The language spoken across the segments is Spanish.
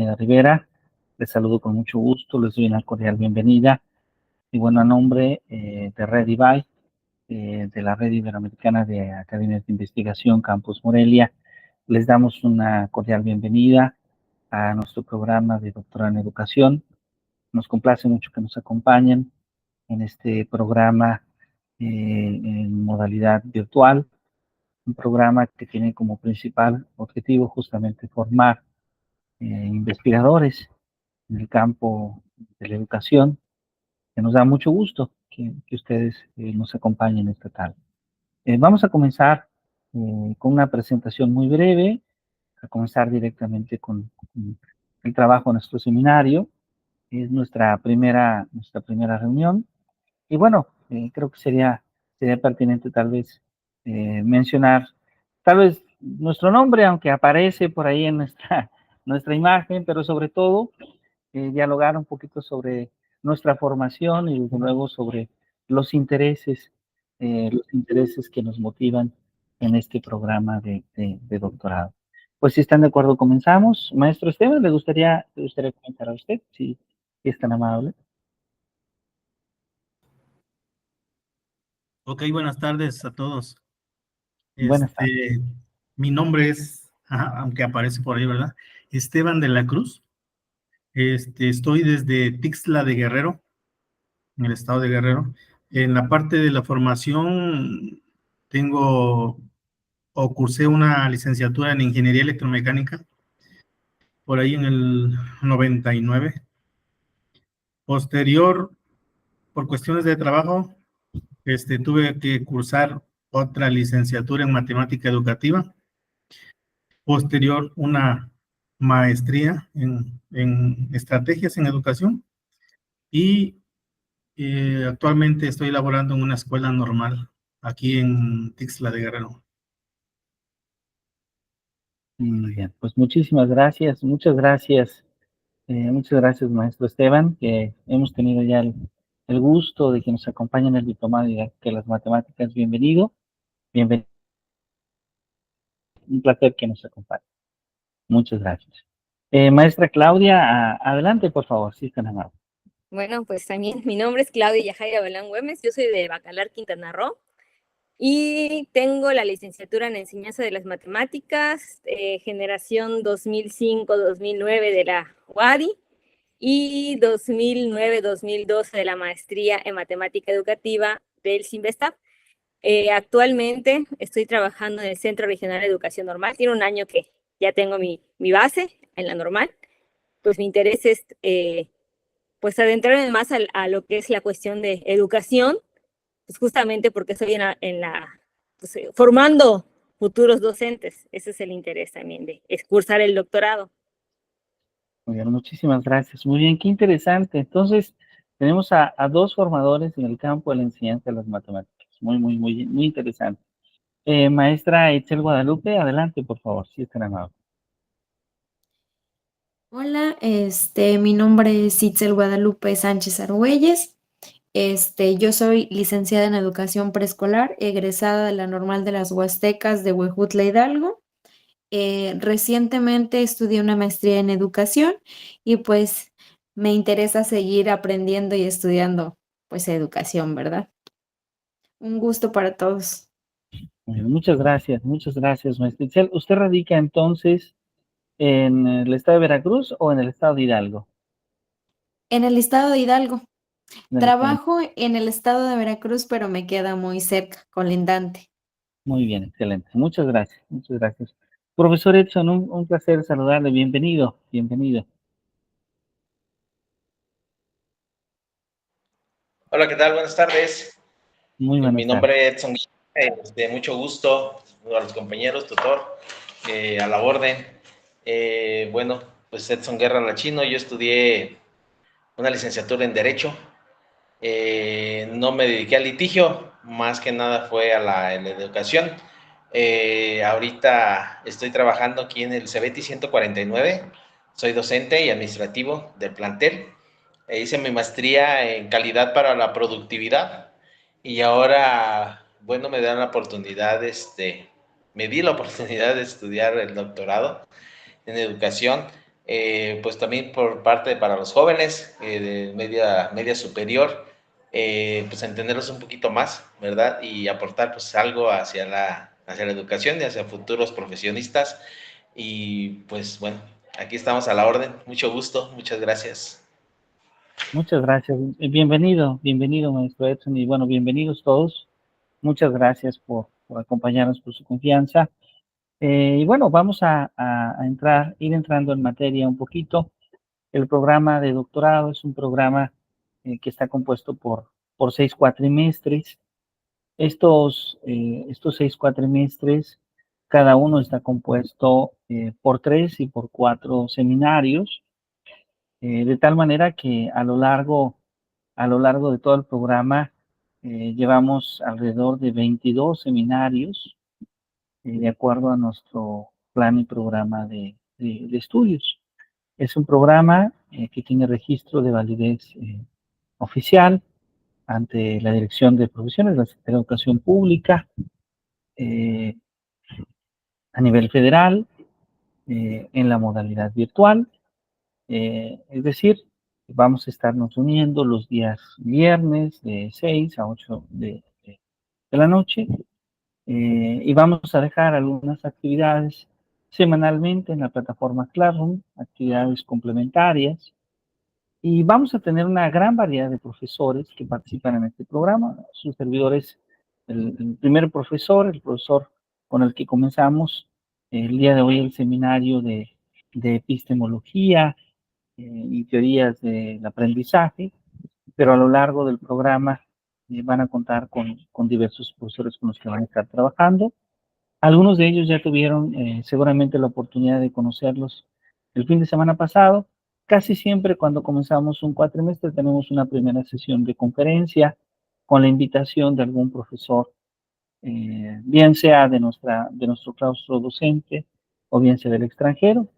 Castañeda Rivera. Les saludo con mucho gusto, les doy una cordial bienvenida. Y bueno, a nombre de Red IBAI, de la Red Iberoamericana de Academias de Investigación Campus Morelia, les damos una cordial bienvenida a nuestro programa de doctorado en educación. Nos complace mucho que nos acompañen en este programa en modalidad virtual, un programa que tiene como principal objetivo justamente formar investigadores en el campo de la educación, que nos da mucho gusto que ustedes nos acompañen esta tarde. Vamos a comenzar con una presentación muy breve, a comenzar directamente con el trabajo de nuestro seminario. Es nuestra primera reunión. Y bueno, creo que sería pertinente tal vez mencionar, tal vez nuestro nombre, aunque aparece por ahí en nuestra imagen, pero sobre todo dialogar un poquito sobre nuestra formación y desde luego sobre los los intereses que nos motivan en este programa de doctorado. Pues si están de acuerdo, comenzamos. Maestro Esteban, le gustaría comentar a usted, si es tan amable. Ok, buenas tardes a todos. Buenas tardes. Mi nombre es, aunque aparece por ahí, ¿verdad? Esteban de la Cruz. Estoy desde Tixla de Guerrero, en el estado de Guerrero. En la parte de la formación cursé una licenciatura en Ingeniería Electromecánica, por ahí en el 99. Posterior, por cuestiones de trabajo, tuve que cursar otra licenciatura en Matemática Educativa. Posterior, una maestría en estrategias en educación y actualmente estoy laborando en una escuela normal aquí en Tixla de Guerrero. Muy bien, pues muchas gracias, maestro Esteban, que hemos tenido ya el gusto de que nos acompañe en el diplomado de las matemáticas. Bienvenido, un placer que nos acompañe. Muchas gracias. Maestra Claudia, adelante, por favor, si están amables. Bueno, pues también mi nombre es Claudia Yajaira Belán Güemes, yo soy de Bacalar, Quintana Roo, y tengo la licenciatura en Enseñanza de las Matemáticas, generación 2005-2009 de la UADY y 2009-2012 de la Maestría en Matemática Educativa del CIMBESTAB. Actualmente estoy trabajando en el Centro Regional de Educación Normal. Tiene un año que ya tengo mi base en la normal. Pues mi interés es pues adentrarme más a lo que es la cuestión de educación, pues justamente porque estoy pues, formando futuros docentes. Ese es el interés también de cursar el doctorado. Muy bien, muchísimas gracias. Muy bien, qué interesante. Entonces, tenemos a dos formadores en el campo de la enseñanza de las matemáticas. Muy interesante. Maestra Itzel Guadalupe, adelante, por favor, si están amables. Hola, mi nombre es Itzel Guadalupe Sánchez Argüelles. Yo soy licenciada en Educación Preescolar, egresada de la Normal de las Huastecas de Huejutla Hidalgo. Recientemente estudié una maestría en Educación y pues me interesa seguir aprendiendo y estudiando pues educación, ¿verdad? Un gusto para todos. Bueno, muchas gracias, maestra Itzel. ¿Usted radica entonces en el estado de Veracruz o en el estado de Hidalgo? En el estado de Hidalgo. En el estado. Trabajo en el estado de Veracruz, pero me queda muy cerca, colindante. Muy bien, excelente. Muchas gracias, muchas gracias. Profesor Edson, un placer saludarle. Bienvenido. Hola, ¿qué tal? Buenas tardes. Muy buenas Mi nombre es Edson Guerra, de mucho gusto, a los compañeros, tutor, a la orden. Bueno, pues Edson Guerra Lachino, yo estudié una licenciatura en Derecho. No me dediqué al litigio, más que nada fue a la educación. Ahorita estoy trabajando aquí en el CEBETI 149, soy docente y administrativo del plantel. Hice mi maestría en calidad para la productividad y ahora, bueno, me dan la oportunidad, me di la oportunidad de estudiar el doctorado en educación. pues también por parte para los jóvenes de media superior, pues entenderlos un poquito más, ¿verdad? Y aportar pues algo hacia la educación y hacia futuros profesionistas. Y pues bueno, aquí estamos a la orden. Mucho gusto, muchas gracias. Muchas gracias. Bienvenido, bienvenido, maestro Edson, y bueno, bienvenidos todos. Muchas gracias por acompañarnos, por su confianza. Y bueno, vamos a ir entrando en materia un poquito. El programa de doctorado es un programa que está compuesto por 6 cuatrimestres. Estos 6 cuatrimestres, cada uno está compuesto por 3 y por 4 seminarios, de tal manera que a lo largo de todo el programa llevamos alrededor de 22 seminarios, de acuerdo a nuestro plan y programa de estudios. Es un programa que tiene registro de validez oficial ante la Dirección de Profesiones, la Secretaría de Educación Pública, a nivel federal, en la modalidad virtual. Es decir, vamos a estarnos uniendo los días viernes de 6 a 8 de la noche, y vamos a dejar algunas actividades semanalmente en la plataforma Classroom, actividades complementarias, y vamos a tener una gran variedad de profesores que participan en este programa. Sus servidores, el primer profesor, el profesor con el que comenzamos el día de hoy el seminario de epistemología y teorías del aprendizaje, pero a lo largo del programa van a contar con diversos profesores con los que van a estar trabajando. Algunos de ellos ya tuvieron seguramente la oportunidad de conocerlos el fin de semana pasado. Casi siempre cuando comenzamos un cuatrimestre tenemos una primera sesión de conferencia con la invitación de algún profesor, bien sea de nuestro claustro docente o bien sea del extranjero.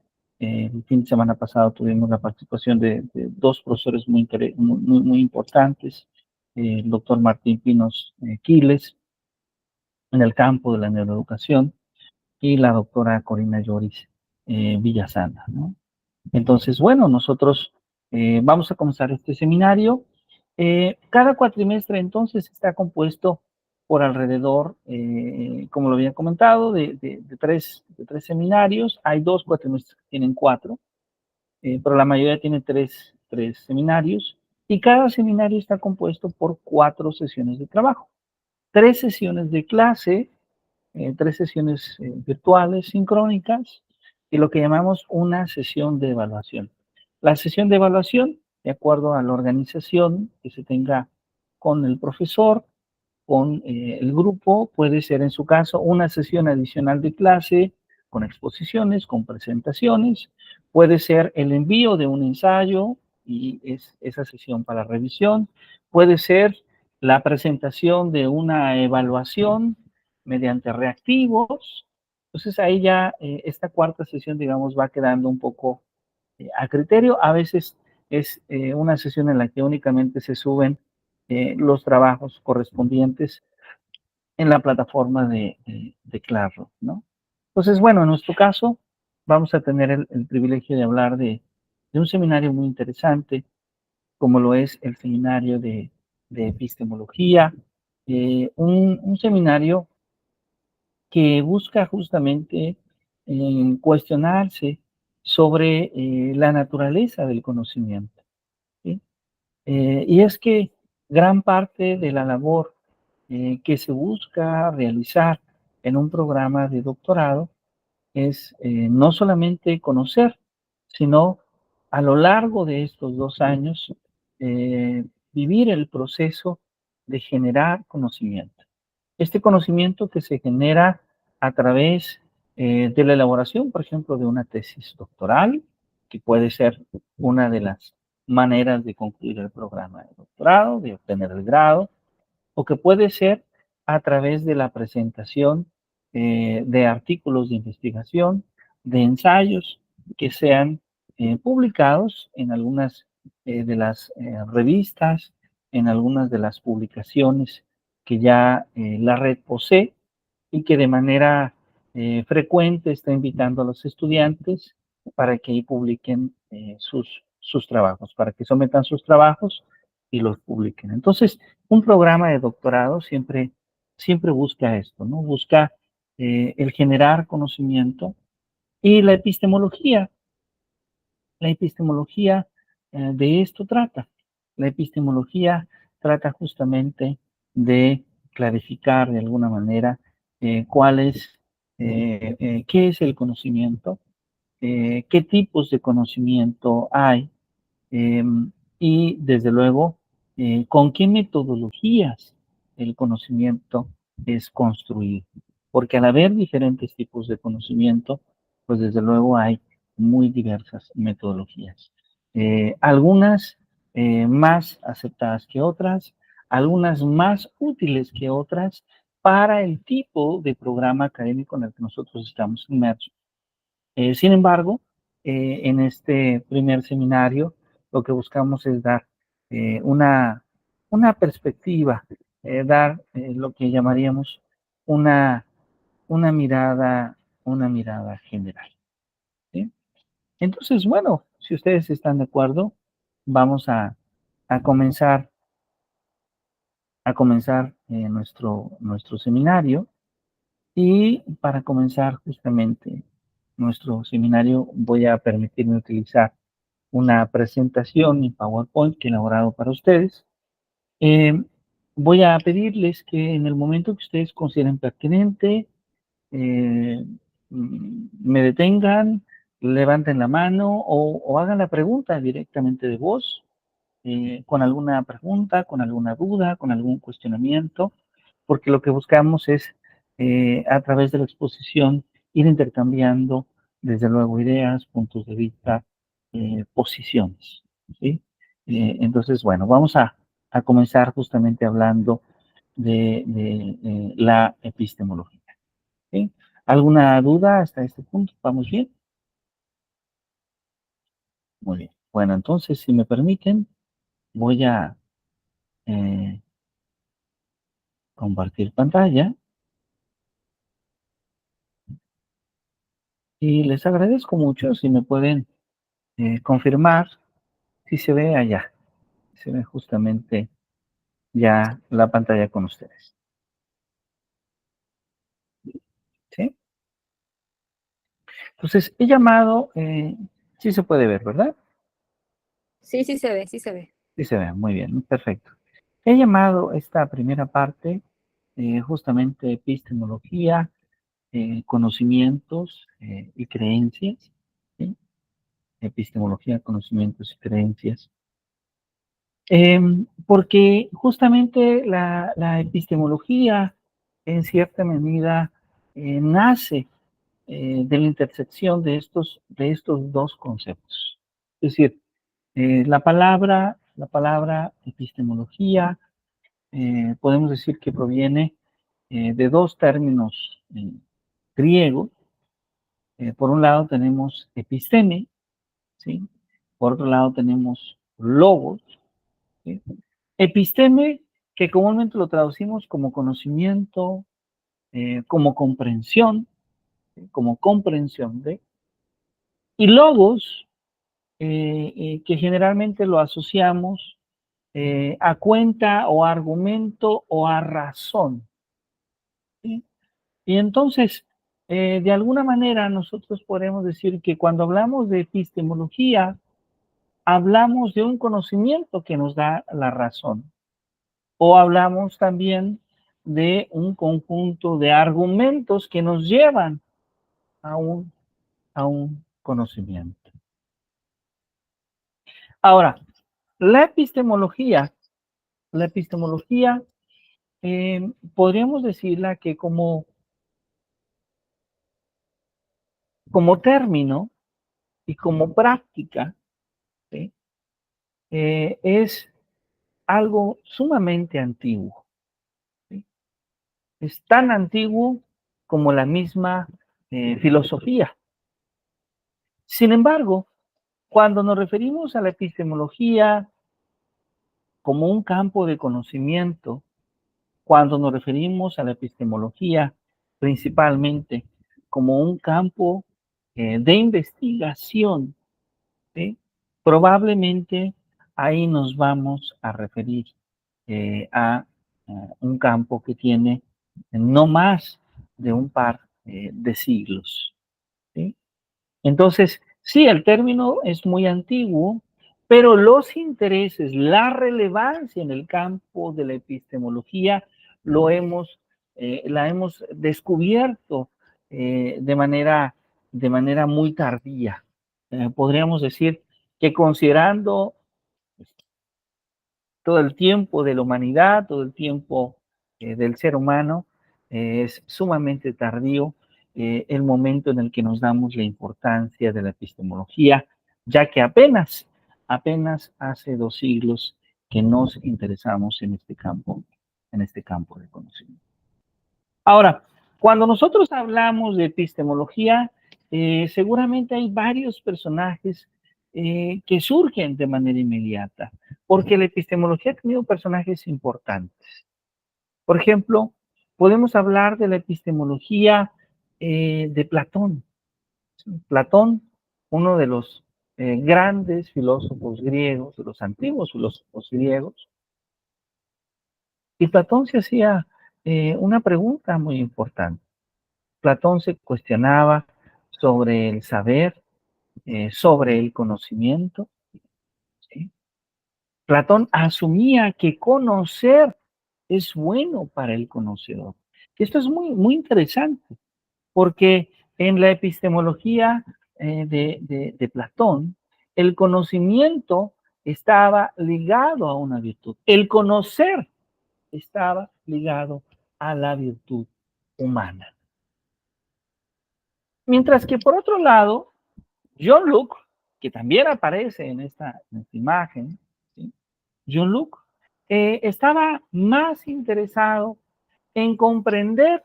El fin de semana pasado tuvimos la participación de 2 profesores muy importantes, el doctor Martín Pinos Quiles, en el campo de la neuroeducación, y la doctora Corina Lloris Villasana, ¿no? Entonces, bueno, nosotros vamos a comenzar este seminario. Cada cuatrimestre, entonces, está compuesto por alrededor, como lo había comentado, de 3 seminarios. Hay 2 cuatrimestres que tienen 4, pero la mayoría tiene 3 seminarios, y cada seminario está compuesto por 4 sesiones de trabajo. 3 sesiones de clase, 3 sesiones virtuales sincrónicas, y lo que llamamos una sesión de evaluación. La sesión de evaluación, de acuerdo a la organización que se tenga con el profesor, con el grupo, puede ser en su caso una sesión adicional de clase con exposiciones, con presentaciones, puede ser el envío de un ensayo y es esa sesión para revisión, puede ser la presentación de una evaluación mediante reactivos. Entonces ahí ya esta cuarta sesión, digamos, va quedando un poco a criterio. A veces es una sesión en la que únicamente se suben los trabajos correspondientes en la plataforma de Classroom, ¿no? Entonces, bueno, en nuestro caso vamos a tener el privilegio de hablar de un seminario muy interesante, como lo es el seminario de epistemología, un seminario que busca justamente cuestionarse sobre la naturaleza del conocimiento, ¿sí? Y es que gran parte de la labor que se busca realizar en un programa de doctorado es no solamente conocer, sino a lo largo de estos 2 años vivir el proceso de generar conocimiento. Este conocimiento que se genera a través de la elaboración, por ejemplo, de una tesis doctoral, que puede ser una de las maneras de concluir el programa de doctorado, de obtener el grado, o que puede ser a través de la presentación de artículos de investigación, de ensayos que sean publicados en algunas de las revistas, en algunas de las publicaciones que ya la red posee, y que de manera frecuente está invitando a los estudiantes para que ahí publiquen sus trabajos, para que sometan sus trabajos y los publiquen. Entonces, un programa de doctorado siempre busca esto, ¿no? Busca el generar conocimiento y la epistemología. La epistemología de esto trata. La epistemología trata justamente de clarificar de alguna manera qué es el conocimiento, qué tipos de conocimiento hay, eh, y desde luego con qué metodologías el conocimiento es construido. Porque al haber diferentes tipos de conocimiento, pues desde luego hay muy diversas metodologías. Algunas más aceptadas que otras, algunas más útiles que otras para el tipo de programa académico en el que nosotros estamos inmersos. Sin embargo, en este primer seminario, lo que buscamos es dar una perspectiva, dar lo que llamaríamos una, una mirada, una mirada general. ¿Sí? Entonces, bueno, si ustedes están de acuerdo, vamos a comenzar, nuestro seminario. Y para comenzar justamente nuestro seminario, voy a permitirme utilizar una presentación en PowerPoint que he elaborado para ustedes. Eh, Voy a pedirles que en el momento que ustedes consideren pertinente, eh, me detengan, levanten la mano o hagan la pregunta directamente de voz, con alguna pregunta, con alguna duda, con algún cuestionamiento, porque lo que buscamos es, a través de la exposición, ir intercambiando, desde luego, ideas, puntos de vista, posiciones, ¿sí? Entonces, bueno, vamos a comenzar justamente hablando de la epistemología, ¿sí? ¿Alguna duda hasta este punto? ¿Vamos bien? Muy bien. Bueno, entonces, si me permiten, voy a eh, compartir pantalla y les agradezco mucho si me pueden confirmar si se ve allá. Se ve justamente ya la pantalla con ustedes. ¿Sí? Entonces, he llamado, sí se puede ver, ¿verdad? Sí, sí se ve, sí se ve. Sí se ve, muy bien, perfecto. He llamado esta primera parte justamente epistemología, conocimientos y creencias. ¿Sí? Epistemología, conocimientos y creencias. Porque justamente la epistemología, en cierta medida, nace de la intersección de estos dos conceptos. Es decir, la palabra epistemología, podemos decir que proviene de dos términos griegos. Por un lado tenemos episteme, ¿sí? Por otro lado tenemos logos, ¿sí? Episteme, que comúnmente lo traducimos como conocimiento, como comprensión, ¿sí? Como comprensión de, y logos, que generalmente lo asociamos a cuenta o a argumento o a razón, ¿sí? Y entonces, de alguna manera nosotros podemos decir que cuando hablamos de epistemología, hablamos de un conocimiento que nos da la razón, o hablamos también de un conjunto de argumentos que nos llevan a un conocimiento. Ahora, la epistemología, podríamos decirla que como término y como práctica, ¿sí? Es algo sumamente antiguo, ¿sí? Es tan antiguo como la misma filosofía. Sin embargo, cuando nos referimos a la epistemología como un campo de conocimiento, cuando nos referimos a la epistemología principalmente como un campo de investigación, ¿sí? Probablemente ahí nos vamos a referir a un campo que tiene no más de un par de siglos, ¿sí? Entonces, sí, el término es muy antiguo, pero los intereses, la relevancia en el campo de la epistemología la hemos descubierto de manera muy tardía. Podríamos decir que considerando todo el tiempo de la humanidad, todo el tiempo del ser humano, es sumamente tardío el momento en el que nos damos la importancia de la epistemología, ya que apenas hace 2 siglos que nos interesamos en este campo de conocimiento. Ahora, cuando nosotros hablamos de epistemología, seguramente hay varios personajes que surgen de manera inmediata, porque la epistemología ha tenido personajes importantes. Por ejemplo, podemos hablar de la epistemología de Platón. Platón, uno de los grandes filósofos griegos, de los antiguos filósofos griegos, y Platón se hacía una pregunta muy importante. Platón se cuestionaba sobre el saber, sobre el conocimiento, ¿sí? Platón asumía que conocer es bueno para el conocedor. Esto es muy interesante, porque en la epistemología de Platón, el conocimiento estaba ligado a una virtud. El conocer estaba ligado a la virtud humana. Mientras que por otro lado, John Locke, que también aparece en esta imagen, ¿sí? John Locke estaba más interesado en comprender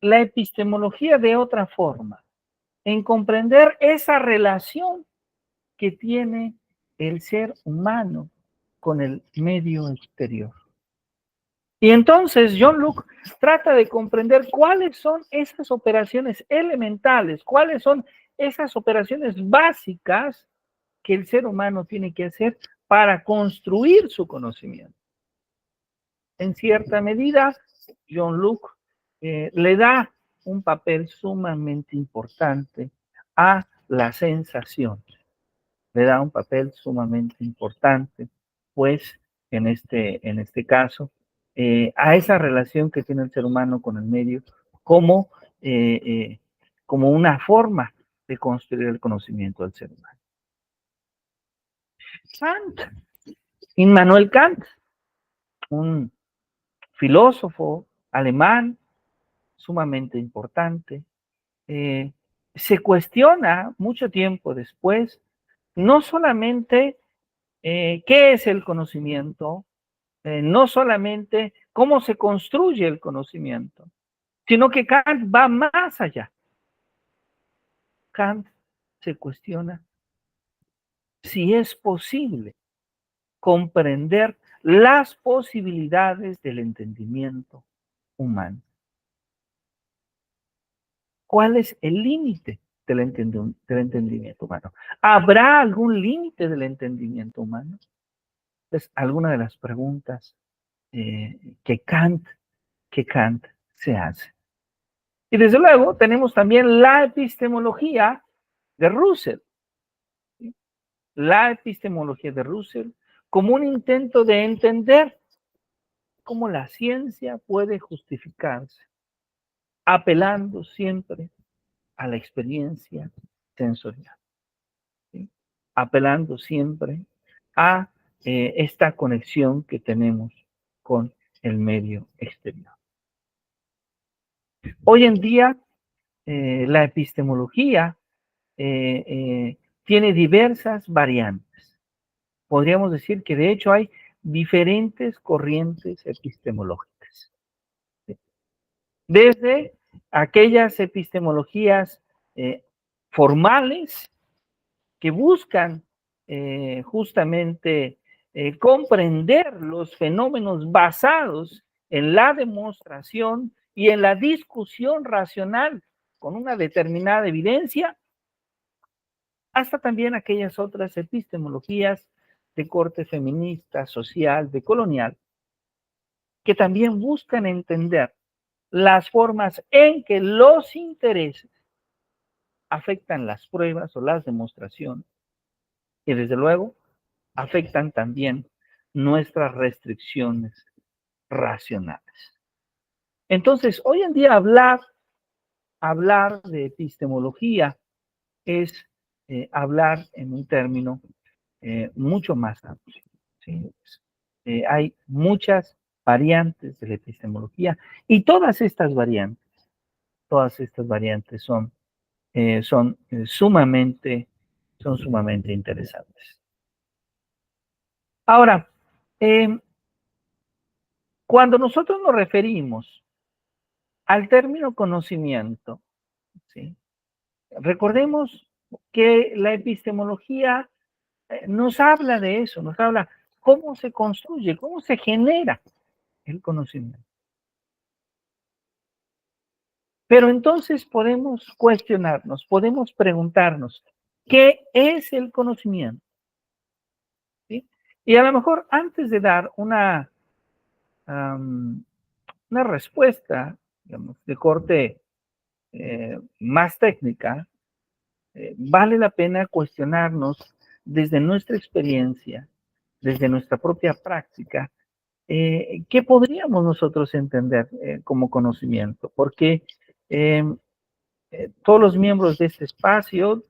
la epistemología de otra forma, en comprender esa relación que tiene el ser humano con el medio exterior. Y entonces John Locke trata de comprender cuáles son esas operaciones elementales, cuáles son esas operaciones básicas que el ser humano tiene que hacer para construir su conocimiento. En cierta medida, John Locke le da un papel sumamente importante a la sensación. Le da un papel sumamente importante, pues, en este caso, a esa relación que tiene el ser humano con el medio como, como una forma de construir el conocimiento del ser humano. Kant, Immanuel Kant, un filósofo alemán sumamente importante, se cuestiona mucho tiempo después, no solamente qué es el conocimiento, no solamente cómo se construye el conocimiento, sino que Kant va más allá. Kant se cuestiona si es posible comprender las posibilidades del entendimiento humano. ¿Cuál es el límite del entendimiento humano? ¿Habrá algún límite del entendimiento humano? Es alguna de las preguntas que Kant se hace. Y desde luego tenemos también la epistemología de Russell. ¿Sí? La epistemología de Russell como un intento de entender cómo la ciencia puede justificarse, apelando siempre a la experiencia sensorial, ¿sí? Apelando siempre a esta conexión que tenemos con el medio exterior. Hoy en día, la epistemología tiene diversas variantes. Podríamos decir que de hecho hay diferentes corrientes epistemológicas. Desde aquellas epistemologías formales que buscan justamente comprender los fenómenos basados en la demostración y en la discusión racional con una determinada evidencia, hasta también aquellas otras epistemologías de corte feminista, social, decolonial, que también buscan entender las formas en que los intereses afectan las pruebas o las demostraciones y desde luego afectan también nuestras restricciones racionales. Entonces, hoy en día hablar de epistemología es hablar en un término mucho más amplio. ¿Sí? Hay muchas variantes de la epistemología y todas estas variantes son sumamente interesantes. Ahora, cuando nosotros nos referimos al término conocimiento, ¿sí? Recordemos que la epistemología nos habla de eso, nos habla cómo se construye, cómo se genera el conocimiento. Pero entonces podemos cuestionarnos, podemos preguntarnos, ¿qué es el conocimiento? ¿Sí? Y a lo mejor antes de dar una respuesta, digamos, de corte más técnica, vale la pena cuestionarnos desde nuestra experiencia, desde nuestra propia práctica, ¿qué podríamos nosotros entender como conocimiento? Porque todos los miembros de este espacio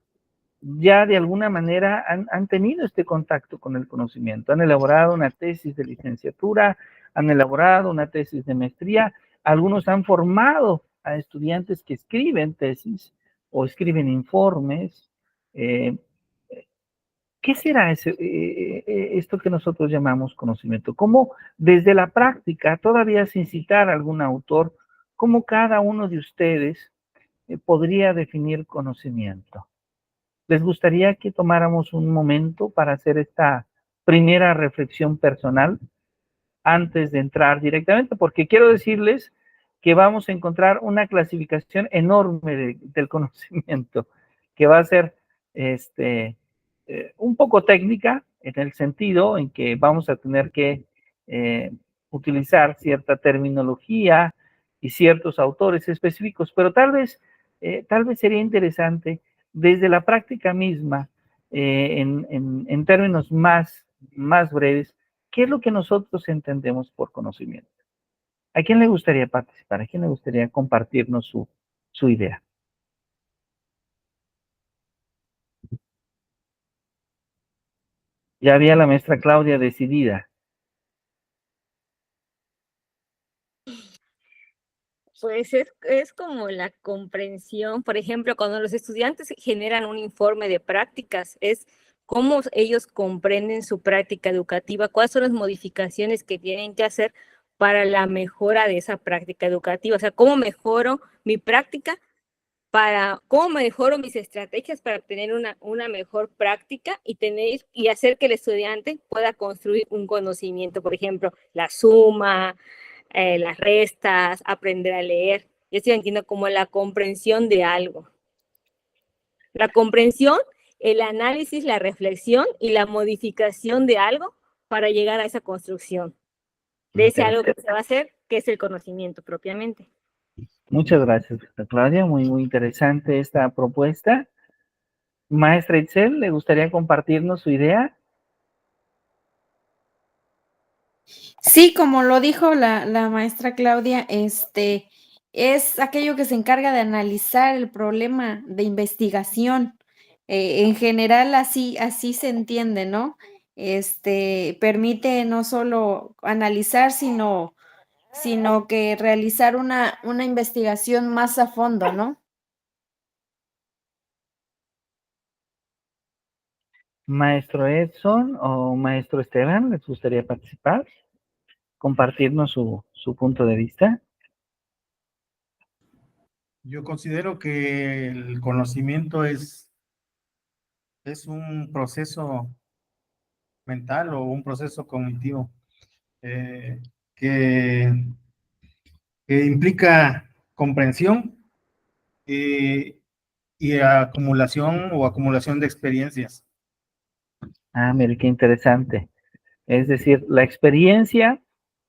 ya de alguna manera han tenido este contacto con el conocimiento, han elaborado una tesis de licenciatura, han elaborado una tesis de maestría, algunos han formado a estudiantes que escriben tesis o escriben informes. Eh, ¿Qué será esto que nosotros llamamos conocimiento? ¿Cómo desde la práctica, todavía sin citar a algún autor, cómo cada uno de ustedes podría definir conocimiento? ¿Les gustaría que tomáramos un momento para hacer esta primera reflexión personal antes de entrar directamente? Porque quiero decirles que vamos a encontrar una clasificación enorme del conocimiento, que va a ser un poco técnica, en el sentido en que vamos a tener que utilizar cierta terminología y ciertos autores específicos, pero tal vez sería interesante desde la práctica misma, en términos más breves, ¿qué es lo que nosotros entendemos por conocimiento? ¿A quién le gustaría participar? ¿A quién le gustaría compartirnos su idea? Ya había la maestra Claudia decidida. Pues es como la comprensión, por ejemplo, cuando los estudiantes generan un informe de prácticas, es cómo ellos comprenden su práctica educativa, cuáles son las modificaciones que tienen que hacer para la mejora de esa práctica educativa, o sea, cómo mejoro mi práctica cómo mejoro mis estrategias para obtener una mejor práctica y hacer que el estudiante pueda construir un conocimiento, por ejemplo, la suma, las restas, aprender a leer. Yo estoy entiendo como la comprensión de algo. La comprensión, el análisis, la reflexión y la modificación de algo para llegar a esa construcción. De ese algo que se va a hacer, que es el conocimiento propiamente. Muchas gracias, Claudia. Muy interesante esta propuesta. Maestra Itzel, ¿le gustaría compartirnos su idea? Sí, como lo dijo la maestra Claudia, es aquello que se encarga de analizar el problema de investigación. En general, así se entiende, ¿no? Permite no solo analizar, sino que realizar una investigación más a fondo, ¿no? Maestro Edson o maestro Esteban, ¿les gustaría participar? Compartirnos su punto de vista. Yo considero que el conocimiento es un proceso mental o un proceso cognitivo que implica comprensión y acumulación de experiencias. Ah, mire, qué interesante. Es decir, la experiencia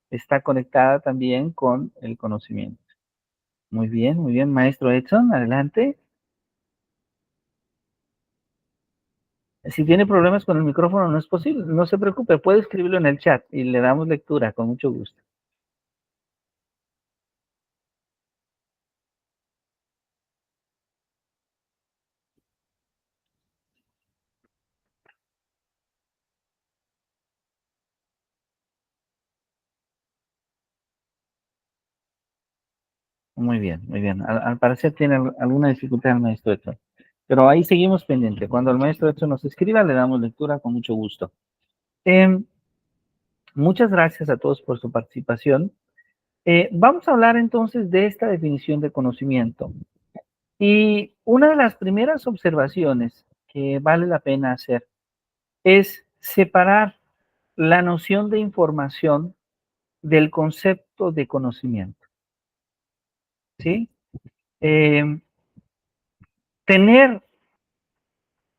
está conectada también con el conocimiento. Muy bien, maestro Edson, adelante. Si tiene problemas con el micrófono, no es posible, no se preocupe, puede escribirlo en el chat y le damos lectura con mucho gusto. Muy bien, muy bien. Al parecer tiene alguna dificultad el maestro Edson. Pero ahí seguimos pendiente. Cuando el maestro Edson nos escriba, le damos lectura con mucho gusto. Muchas gracias a todos por su participación. Vamos a hablar entonces de esta definición de conocimiento. Y una de las primeras observaciones que vale la pena hacer es separar la noción de información del concepto de conocimiento. ¿Sí? Tener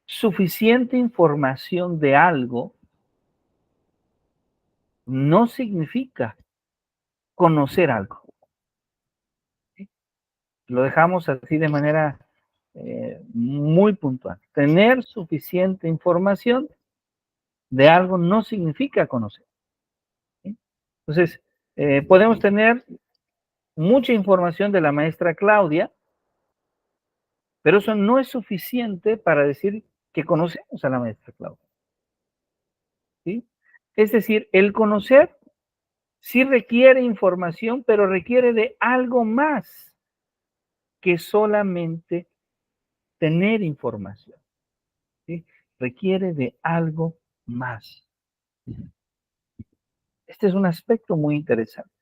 suficiente información de algo no significa conocer algo. ¿Sí? Lo dejamos así de manera muy puntual. Tener suficiente información de algo no significa conocer. ¿Sí? Entonces, podemos tener mucha información de la maestra Claudia, pero eso no es suficiente para decir que conocemos a la maestra Claudia. ¿Sí? Es decir, el conocer sí requiere información, pero requiere de algo más que solamente tener información. ¿Sí? Requiere de algo más. Este es un aspecto muy interesante.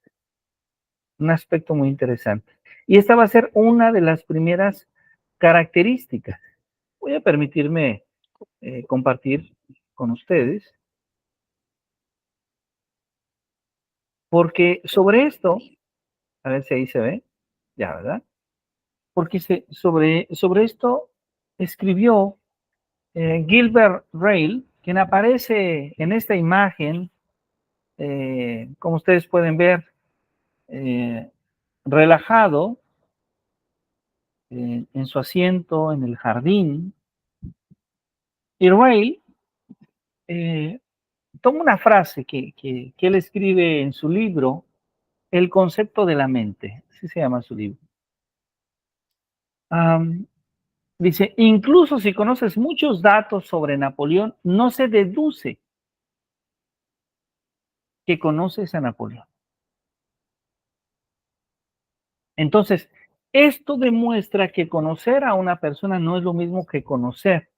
Un aspecto muy interesante. Y esta va a ser una de las primeras características. Voy a permitirme compartir con ustedes, porque sobre esto, a ver si ahí se ve, ya, ¿verdad? Porque sobre esto escribió Gilbert Ryle, quien aparece en esta imagen, como ustedes pueden ver, relajado en su asiento en el jardín. Y Ryle toma una frase que él escribe en su libro, El concepto de la mente, así se llama su libro. Dice, incluso si conoces muchos datos sobre Napoleón, no se deduce que conoces a Napoleón. Entonces, esto demuestra que conocer a una persona no es lo mismo que conocer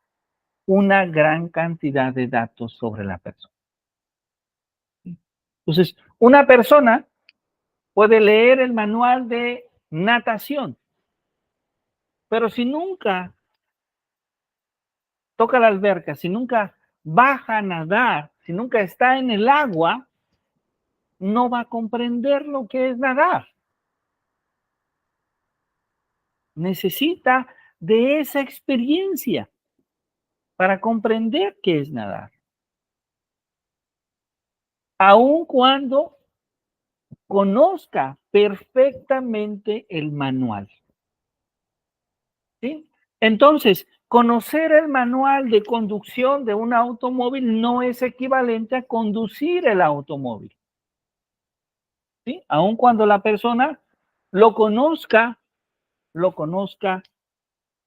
una gran cantidad de datos sobre la persona. Entonces, una persona puede leer el manual de natación, pero si nunca toca la alberca, si nunca baja a nadar, si nunca está en el agua, no va a comprender lo que es nadar. Necesita de esa experiencia para comprender qué es nadar. Aun cuando conozca perfectamente el manual. ¿Sí? Entonces, conocer el manual de conducción de un automóvil no es equivalente a conducir el automóvil. ¿Sí? Aun cuando la persona lo conozca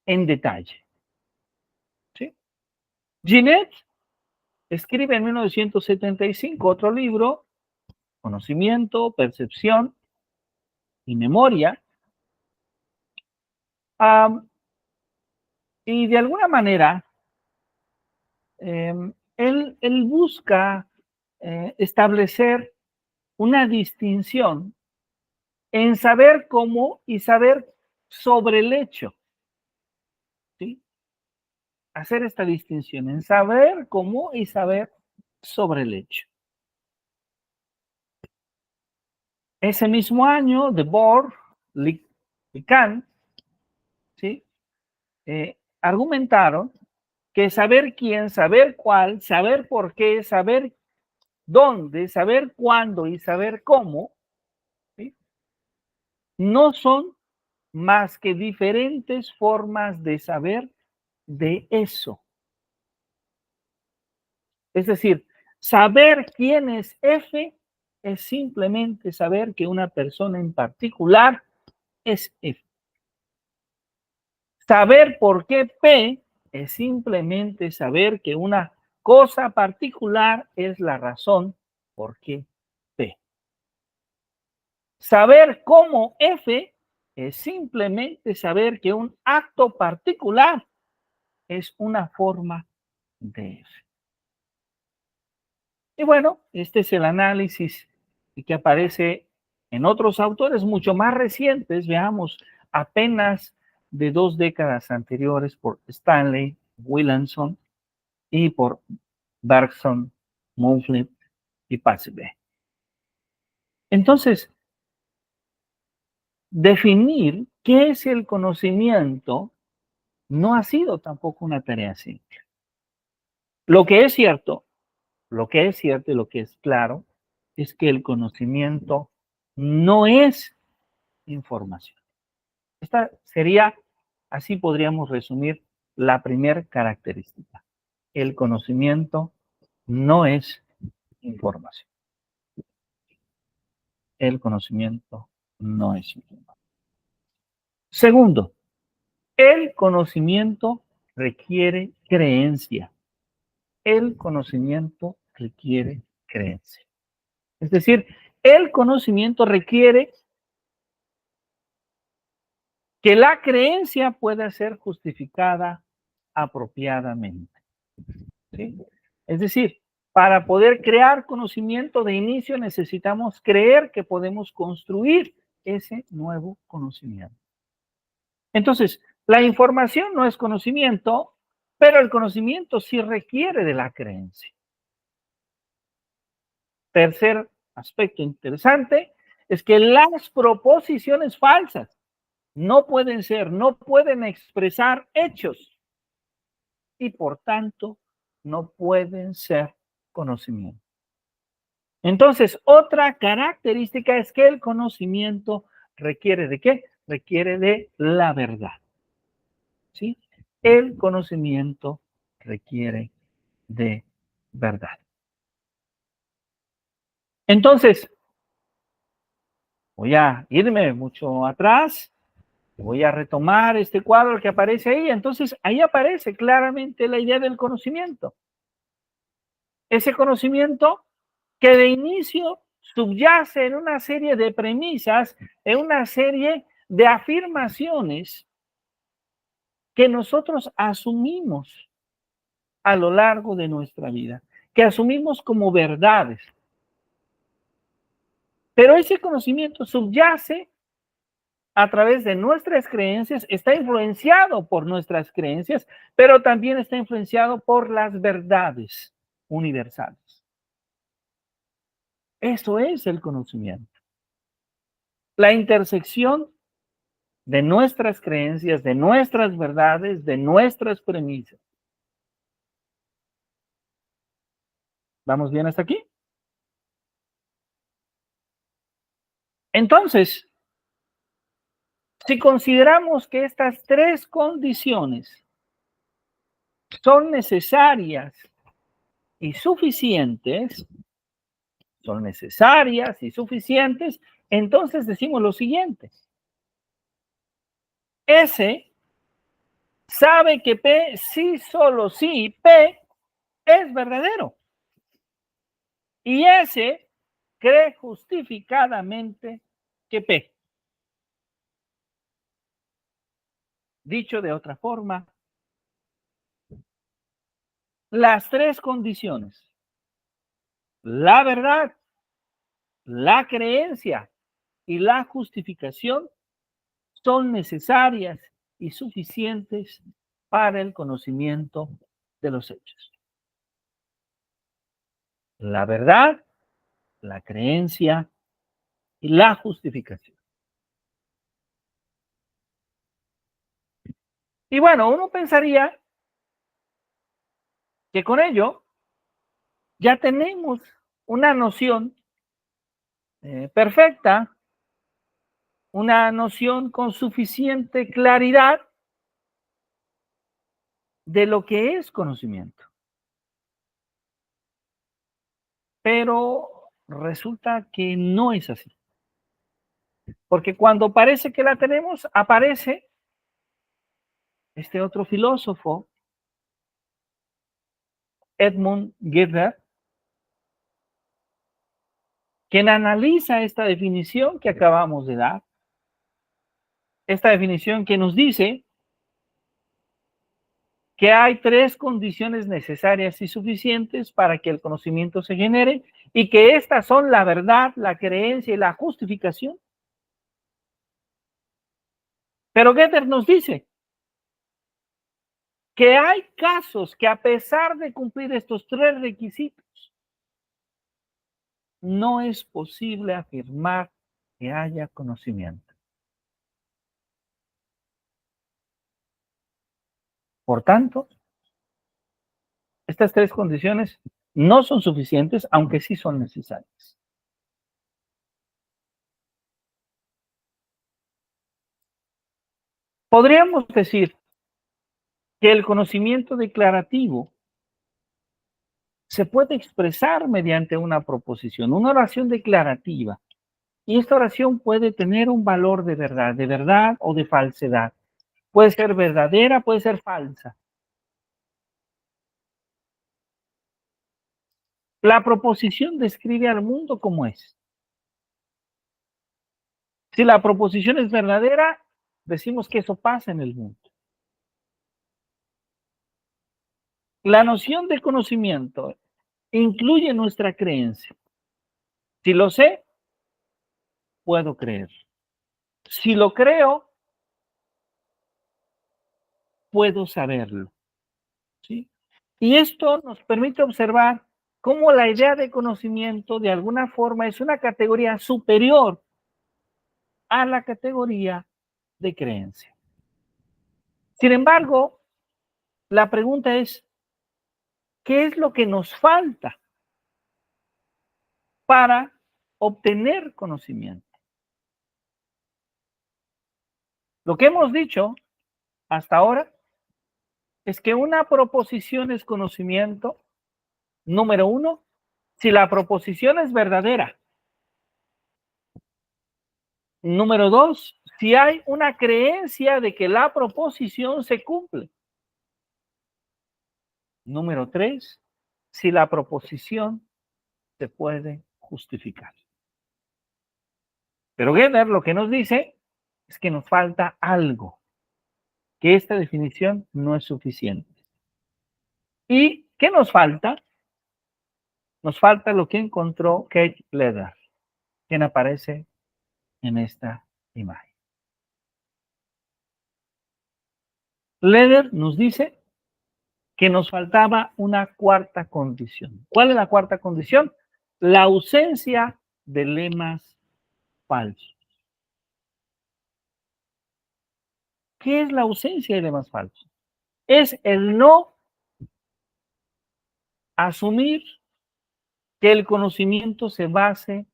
en detalle. ¿Sí? Ginette escribe en 1975 otro libro, Conocimiento, Percepción y Memoria. Y de alguna manera, él busca establecer una distinción en saber cómo y saber sobre el hecho. ¿Sí? Hacer esta distinción en saber cómo y saber sobre el hecho. Ese mismo año, Debord, Lacan, ¿sí? argumentaron que saber quién, saber cuál, saber por qué, saber dónde, saber cuándo y saber cómo, ¿sí?, no son más que diferentes formas de saber de eso. Es decir, saber quién es F es simplemente saber que una persona en particular es F. Saber por qué P es simplemente saber que una cosa particular es la razón por qué P. Saber cómo F es simplemente saber que un acto particular es una forma de F. Y bueno, este es el análisis que aparece en otros autores mucho más recientes, veamos, apenas de 2 décadas anteriores, por Stanley Williamson y por Bergson, Monflip y Pacibé. Entonces, definir qué es el conocimiento no ha sido tampoco una tarea simple. Lo que es cierto y lo que es claro es que el conocimiento no es información. Esta sería, así podríamos resumir la primera característica. El conocimiento no es información. El conocimiento no es información. Segundo, el conocimiento requiere creencia. El conocimiento requiere creencia. Es decir, el conocimiento requiere que la creencia pueda ser justificada apropiadamente, ¿sí? Es decir, para poder crear conocimiento de inicio necesitamos creer que podemos construir ese nuevo conocimiento. Entonces, la información no es conocimiento, pero el conocimiento sí requiere de la creencia. Tercer aspecto interesante es que las proposiciones falsas no pueden expresar hechos y por tanto no pueden ser conocimiento. Entonces, otra característica es que el conocimiento requiere ¿de qué? Requiere de la verdad. ¿Sí? El conocimiento requiere de verdad. Entonces, voy a irme mucho atrás, voy a retomar este cuadro que aparece ahí. Entonces, ahí aparece claramente la idea del conocimiento. Ese conocimiento que de inicio subyace en una serie de premisas, en una serie de afirmaciones que nosotros asumimos a lo largo de nuestra vida, que asumimos como verdades. Pero ese conocimiento subyace a través de nuestras creencias, está influenciado por nuestras creencias, pero también está influenciado por las verdades universales. Eso es el conocimiento. La intersección de nuestras creencias, de nuestras verdades, de nuestras premisas. ¿Vamos bien hasta aquí? Entonces, si consideramos que estas tres condiciones son necesarias y suficientes, entonces decimos lo siguiente. S sabe que P, sí, solo sí, P es verdadero. Y S cree justificadamente que P. Dicho de otra forma, las tres condiciones, la verdad, la creencia y la justificación, son necesarias y suficientes para el conocimiento de los hechos. La verdad, la creencia y la justificación. Y bueno, uno pensaría que con ello ya tenemos una noción perfecta, una noción con suficiente claridad de lo que es conocimiento. Pero resulta que no es así. Porque cuando parece que la tenemos, aparece este otro filósofo, Edmund Gether, quien analiza esta definición que acabamos de dar, esta definición que nos dice que hay tres condiciones necesarias y suficientes para que el conocimiento se genere y que estas son la verdad, la creencia y la justificación. Pero Gether nos dice que hay casos que a pesar de cumplir estos tres requisitos, no es posible afirmar que haya conocimiento. Por tanto, estas tres condiciones no son suficientes, aunque sí son necesarias. Podríamos decir que el conocimiento declarativo se puede expresar mediante una proposición, una oración declarativa. Y esta oración puede tener un valor de verdad o de falsedad. Puede ser verdadera, puede ser falsa. La proposición describe al mundo como es. Si la proposición es verdadera, decimos que eso pasa en el mundo. La noción de conocimiento incluye nuestra creencia. Si lo sé, puedo creer. Si lo creo, puedo saberlo. ¿Sí? Y esto nos permite observar cómo la idea de conocimiento de alguna forma es una categoría superior a la categoría de creencia. Sin embargo, la pregunta es, ¿qué es lo que nos falta para obtener conocimiento? Lo que hemos dicho hasta ahora es que una proposición es conocimiento, número uno, si la proposición es verdadera. Número dos, si hay una creencia de que la proposición se cumple. Número tres, si la proposición se puede justificar. Pero Gether lo que nos dice es que nos falta algo, que esta definición no es suficiente. ¿Y qué nos falta? Nos falta lo que encontró Kate Leder, quien aparece en esta imagen. Leder nos dice que nos faltaba una cuarta condición. ¿Cuál es la cuarta condición? La ausencia de lemas falsos. ¿Qué es la ausencia de lemas falsos? Es el no asumir que el conocimiento se base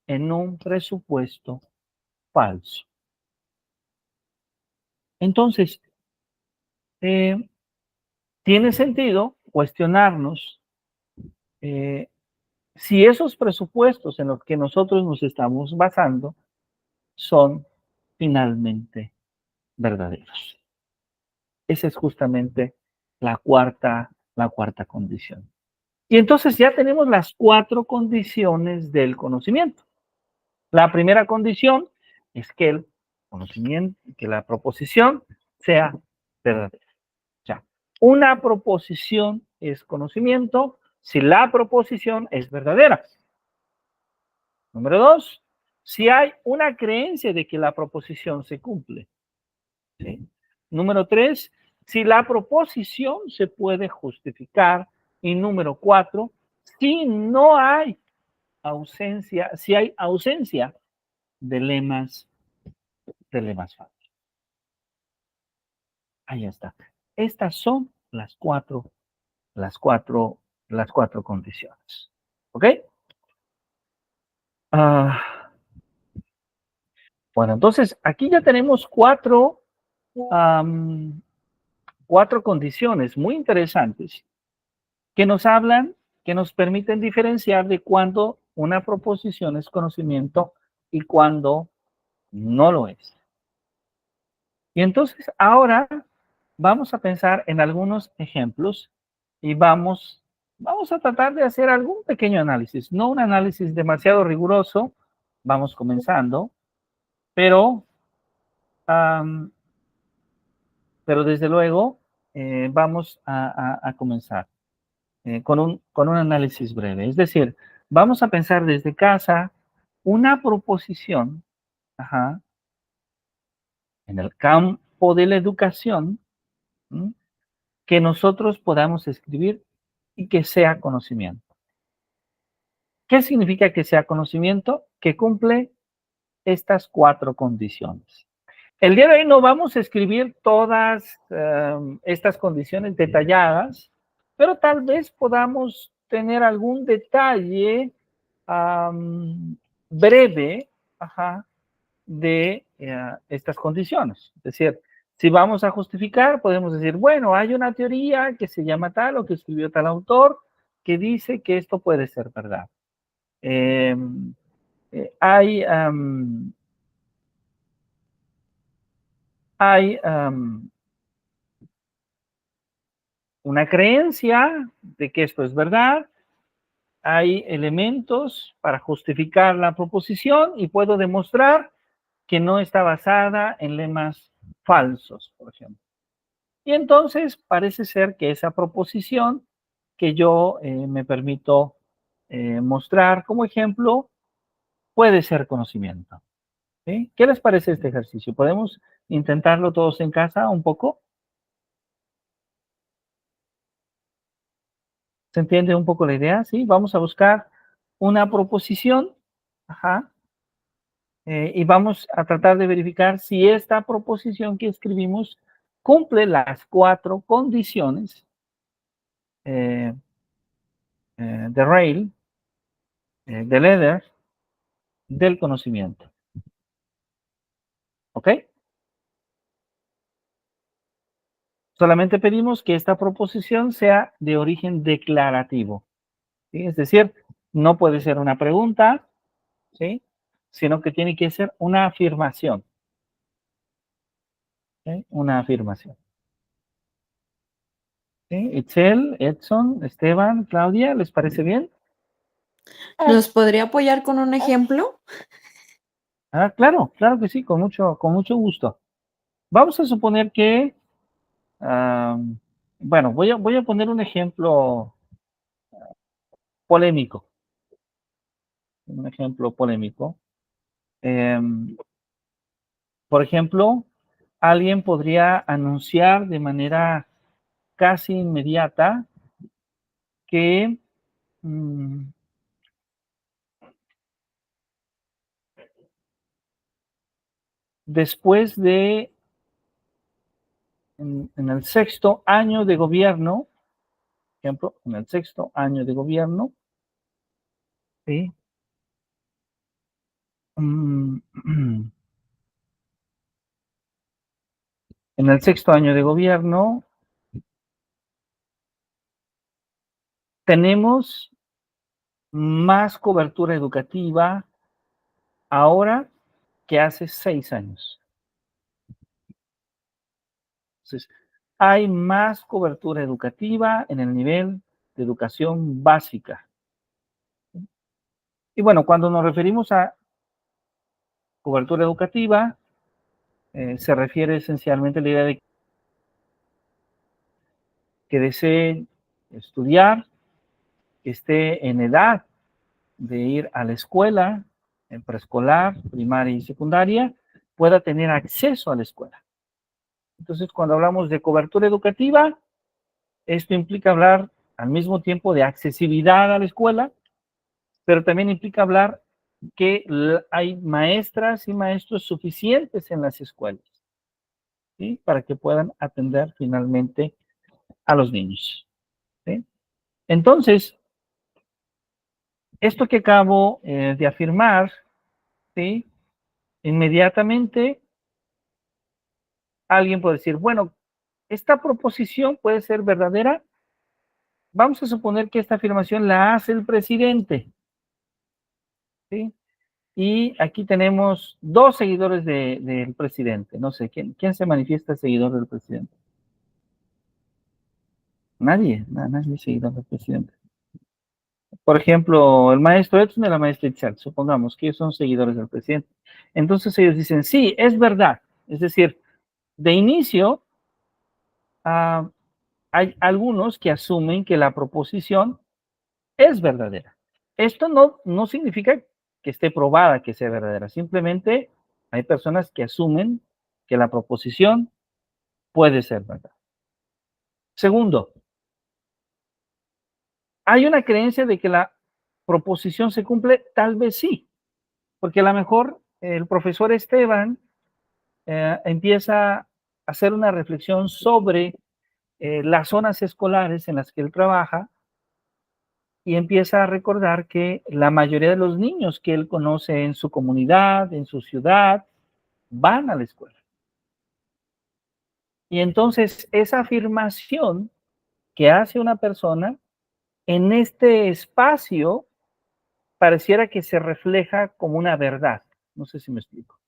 en un presupuesto falso. Entonces, tiene sentido cuestionarnos si esos presupuestos en los que nosotros nos estamos basando son finalmente verdaderos. Esa es justamente la cuarta condición. Y entonces ya tenemos las cuatro condiciones del conocimiento. La primera condición es que el conocimiento, que la proposición sea verdadera. O sea, una proposición es conocimiento si la proposición es verdadera. Número dos, si hay una creencia de que la proposición se cumple. ¿Sí? Número tres, si la proposición se puede justificar. Y número cuatro, si no hay ausencia, si hay ausencia de lemas falsos. Ahí está. Estas son las cuatro condiciones. ¿Ok? Bueno, entonces aquí ya tenemos cuatro condiciones muy interesantes que nos hablan, que nos permiten diferenciar de cuándo una proposición es conocimiento y cuándo no lo es. Y entonces ahora vamos a pensar en algunos ejemplos y vamos a tratar de hacer algún pequeño análisis, no un análisis demasiado riguroso, vamos comenzando, pero, pero desde luego vamos a comenzar con un análisis breve. Es decir, vamos a pensar desde casa una proposición, ajá, en el campo de la educación, ¿m? Que nosotros podamos escribir y que sea conocimiento. ¿Qué significa que sea conocimiento? Que cumple estas cuatro condiciones. El día de hoy no vamos a escribir todas estas condiciones detalladas, pero tal vez podamos tener algún detalle breve, ajá, de estas condiciones. Es decir, si vamos a justificar, podemos decir, bueno, hay una teoría que se llama tal o que escribió tal autor que dice que esto puede ser verdad. Hay una creencia de que esto es verdad, hay elementos para justificar la proposición y puedo demostrar que no está basada en lemas falsos, por ejemplo. Y entonces parece ser que esa proposición que yo me permito mostrar como ejemplo puede ser conocimiento. ¿Sí? ¿Qué les parece este ejercicio? ¿Podemos intentarlo todos en casa un poco? ¿Se entiende un poco la idea? Sí, vamos a buscar una proposición, ajá, y vamos a tratar de verificar si esta proposición que escribimos cumple las cuatro condiciones de Rayleigh, de Leder, del conocimiento. ¿Ok? Solamente pedimos que esta proposición sea de origen declarativo. ¿Sí? Es decir, no puede ser una pregunta, ¿sí? Sino que tiene que ser una afirmación. ¿Sí? Una afirmación. ¿Sí? Itzel, Edson, Esteban, Claudia, ¿les parece bien? ¿Nos podría apoyar con un ejemplo? Claro, claro que sí, con mucho gusto. Vamos a suponer que, bueno, voy a poner un ejemplo polémico. Un ejemplo polémico. Por ejemplo, alguien podría anunciar de manera casi inmediata que después de, en el sexto año de gobierno, por ejemplo, en el sexto año de gobierno, ¿sí? En el sexto año de gobierno tenemos más cobertura educativa ahora que hace 6 años. Entonces, hay más cobertura educativa en el nivel de educación básica. Y bueno, cuando nos referimos a cobertura educativa, se refiere esencialmente a la idea de que desee estudiar, que esté en edad de ir a la escuela, en preescolar, primaria y secundaria, pueda tener acceso a la escuela. Entonces, cuando hablamos de cobertura educativa, esto implica hablar al mismo tiempo de accesibilidad a la escuela, pero también implica hablar que hay maestras y maestros suficientes en las escuelas. ¿sí? Para que puedan atender finalmente a los niños, ¿sí? Entonces, esto que acabo de afirmar, ¿sí? Inmediatamente alguien puede decir, bueno, esta proposición puede ser verdadera. Vamos a suponer que esta afirmación la hace el presidente, ¿sí? Y aquí tenemos dos seguidores del presidente. No sé, ¿quién se manifiesta seguidor del presidente? Nadie es seguidor del presidente. Por ejemplo, el maestro Edson y la maestra Itzel, supongamos que ellos son seguidores del presidente. Entonces ellos dicen, sí, es verdad. Es decir, de inicio, hay algunos que asumen que la proposición es verdadera. Esto no significa que esté probada que sea verdadera. Simplemente hay personas que asumen que la proposición puede ser verdad. Segundo, ¿hay una creencia de que la proposición se cumple? Tal vez sí, porque a lo mejor el profesor Esteban empieza a hacer una reflexión sobre las zonas escolares en las que él trabaja y empieza a recordar que la mayoría de los niños que él conoce en su comunidad, en su ciudad, van a la escuela. Y entonces esa afirmación que hace una persona en este espacio pareciera que se refleja como una verdad. No sé si me explico.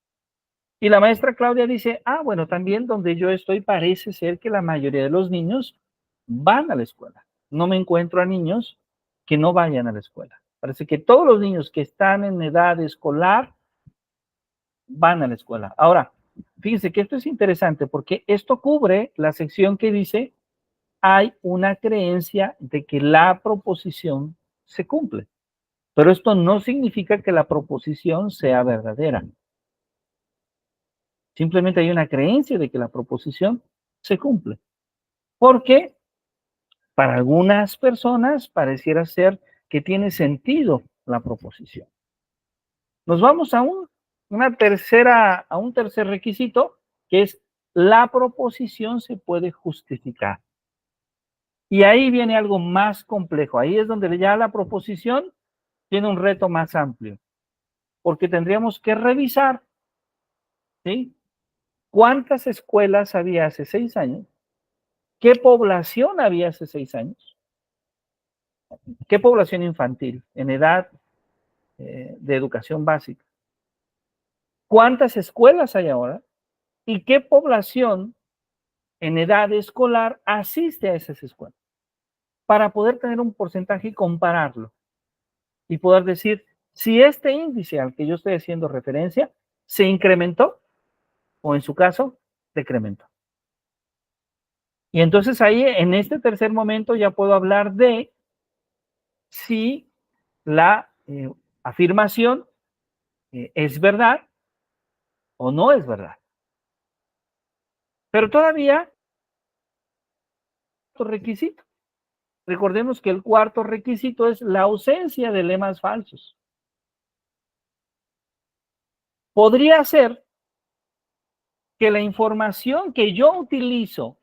Y la maestra Claudia dice, bueno, también donde yo estoy parece ser que la mayoría de los niños van a la escuela. No me encuentro a niños que no vayan a la escuela. Parece que todos los niños que están en edad escolar van a la escuela. Ahora, fíjense que esto es interesante porque esto cubre la sección que dice hay una creencia de que la proposición se cumple. Pero esto no significa que la proposición sea verdadera. Simplemente hay una creencia de que la proposición se cumple. Porque para algunas personas pareciera ser que tiene sentido la proposición. Nos vamos a un tercer requisito, que es la proposición se puede justificar. Y ahí viene algo más complejo. Ahí es donde ya la proposición tiene un reto más amplio. Porque tendríamos que revisar, ¿sí? ¿Cuántas escuelas había hace 6 años? ¿Qué población había hace 6 años? ¿Qué población infantil en edad de educación básica? ¿Cuántas escuelas hay ahora? ¿Y qué población en edad escolar asiste a esas escuelas? Para poder tener un porcentaje y compararlo. Y poder decir si este índice al que yo estoy haciendo referencia se incrementó o en su caso decrementó. Y entonces ahí en este tercer momento ya puedo hablar de si la afirmación es verdad o no es verdad. Pero todavía otro requisito. Recordemos que el cuarto requisito es la ausencia de lemas falsos. Podría ser que la información que yo utilizo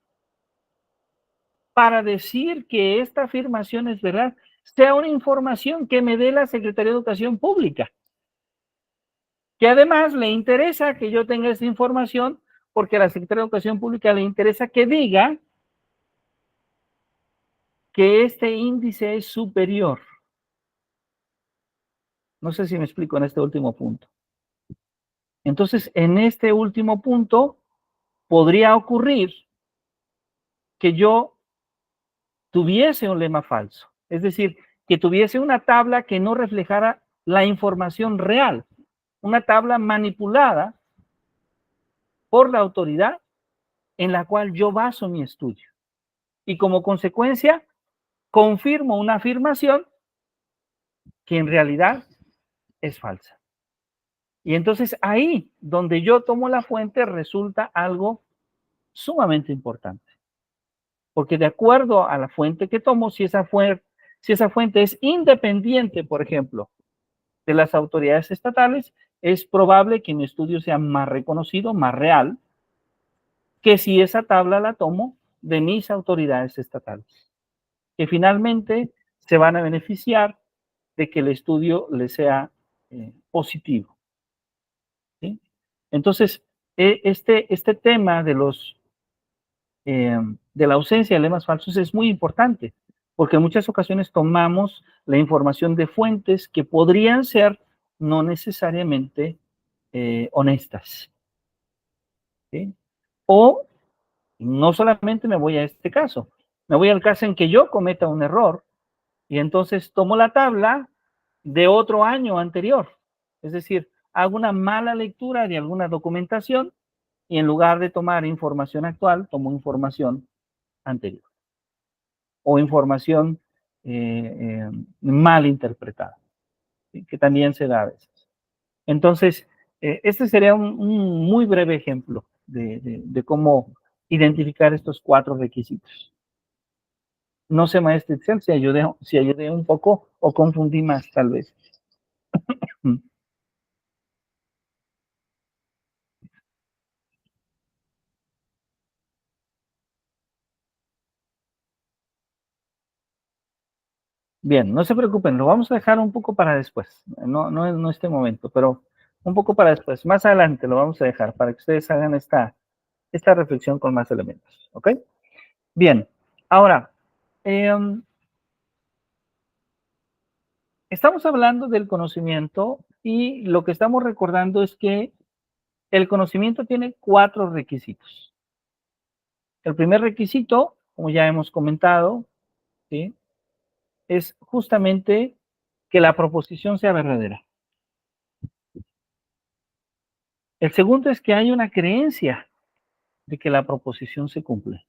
para decir que esta afirmación es verdad sea una información que me dé la Secretaría de Educación Pública, que además le interesa que yo tenga esa información porque a la Secretaría de Educación Pública le interesa que diga que este índice es superior. No sé si me explico en este último punto. Entonces, en este último punto, podría ocurrir que yo tuviese un lema falso. Es decir, que tuviese una tabla que no reflejara la información real. Una tabla manipulada por la autoridad en la cual yo baso mi estudio. Y como consecuencia, confirmo una afirmación que en realidad es falsa. Y entonces ahí donde yo tomo la fuente resulta algo sumamente importante. Porque de acuerdo a la fuente que tomo, si esa fuente es independiente, por ejemplo, de las autoridades estatales, es probable que mi estudio sea más reconocido, más real, que si esa tabla la tomo de mis autoridades estatales, que finalmente se van a beneficiar de que el estudio les sea positivo. ¿Sí? Entonces, este tema de de la ausencia de lemas falsos es muy importante, porque en muchas ocasiones tomamos la información de fuentes que podrían ser no necesariamente honestas. ¿Sí? O no solamente me voy a este caso, me voy al caso en que yo cometa un error y entonces tomo la tabla de otro año anterior. Es decir, hago una mala lectura de alguna documentación y en lugar de tomar información actual, tomo información anterior o información mal interpretada, ¿sí? Que también se da a veces. Entonces, este sería un muy breve ejemplo de cómo identificar estos 4 requisitos. No sé, maestra Itzel, si ayudé un poco o confundí más, tal vez. Bien, no se preocupen, lo vamos a dejar un poco para después. No este momento, pero un poco para después. Más adelante lo vamos a dejar para que ustedes hagan esta reflexión con más elementos. ¿Ok? Bien, ahora, estamos hablando del conocimiento y lo que estamos recordando es que el conocimiento tiene 4 requisitos. El primer requisito, como ya hemos comentado, ¿sí?, es justamente que la proposición sea verdadera. El segundo es que hay una creencia de que la proposición se cumple.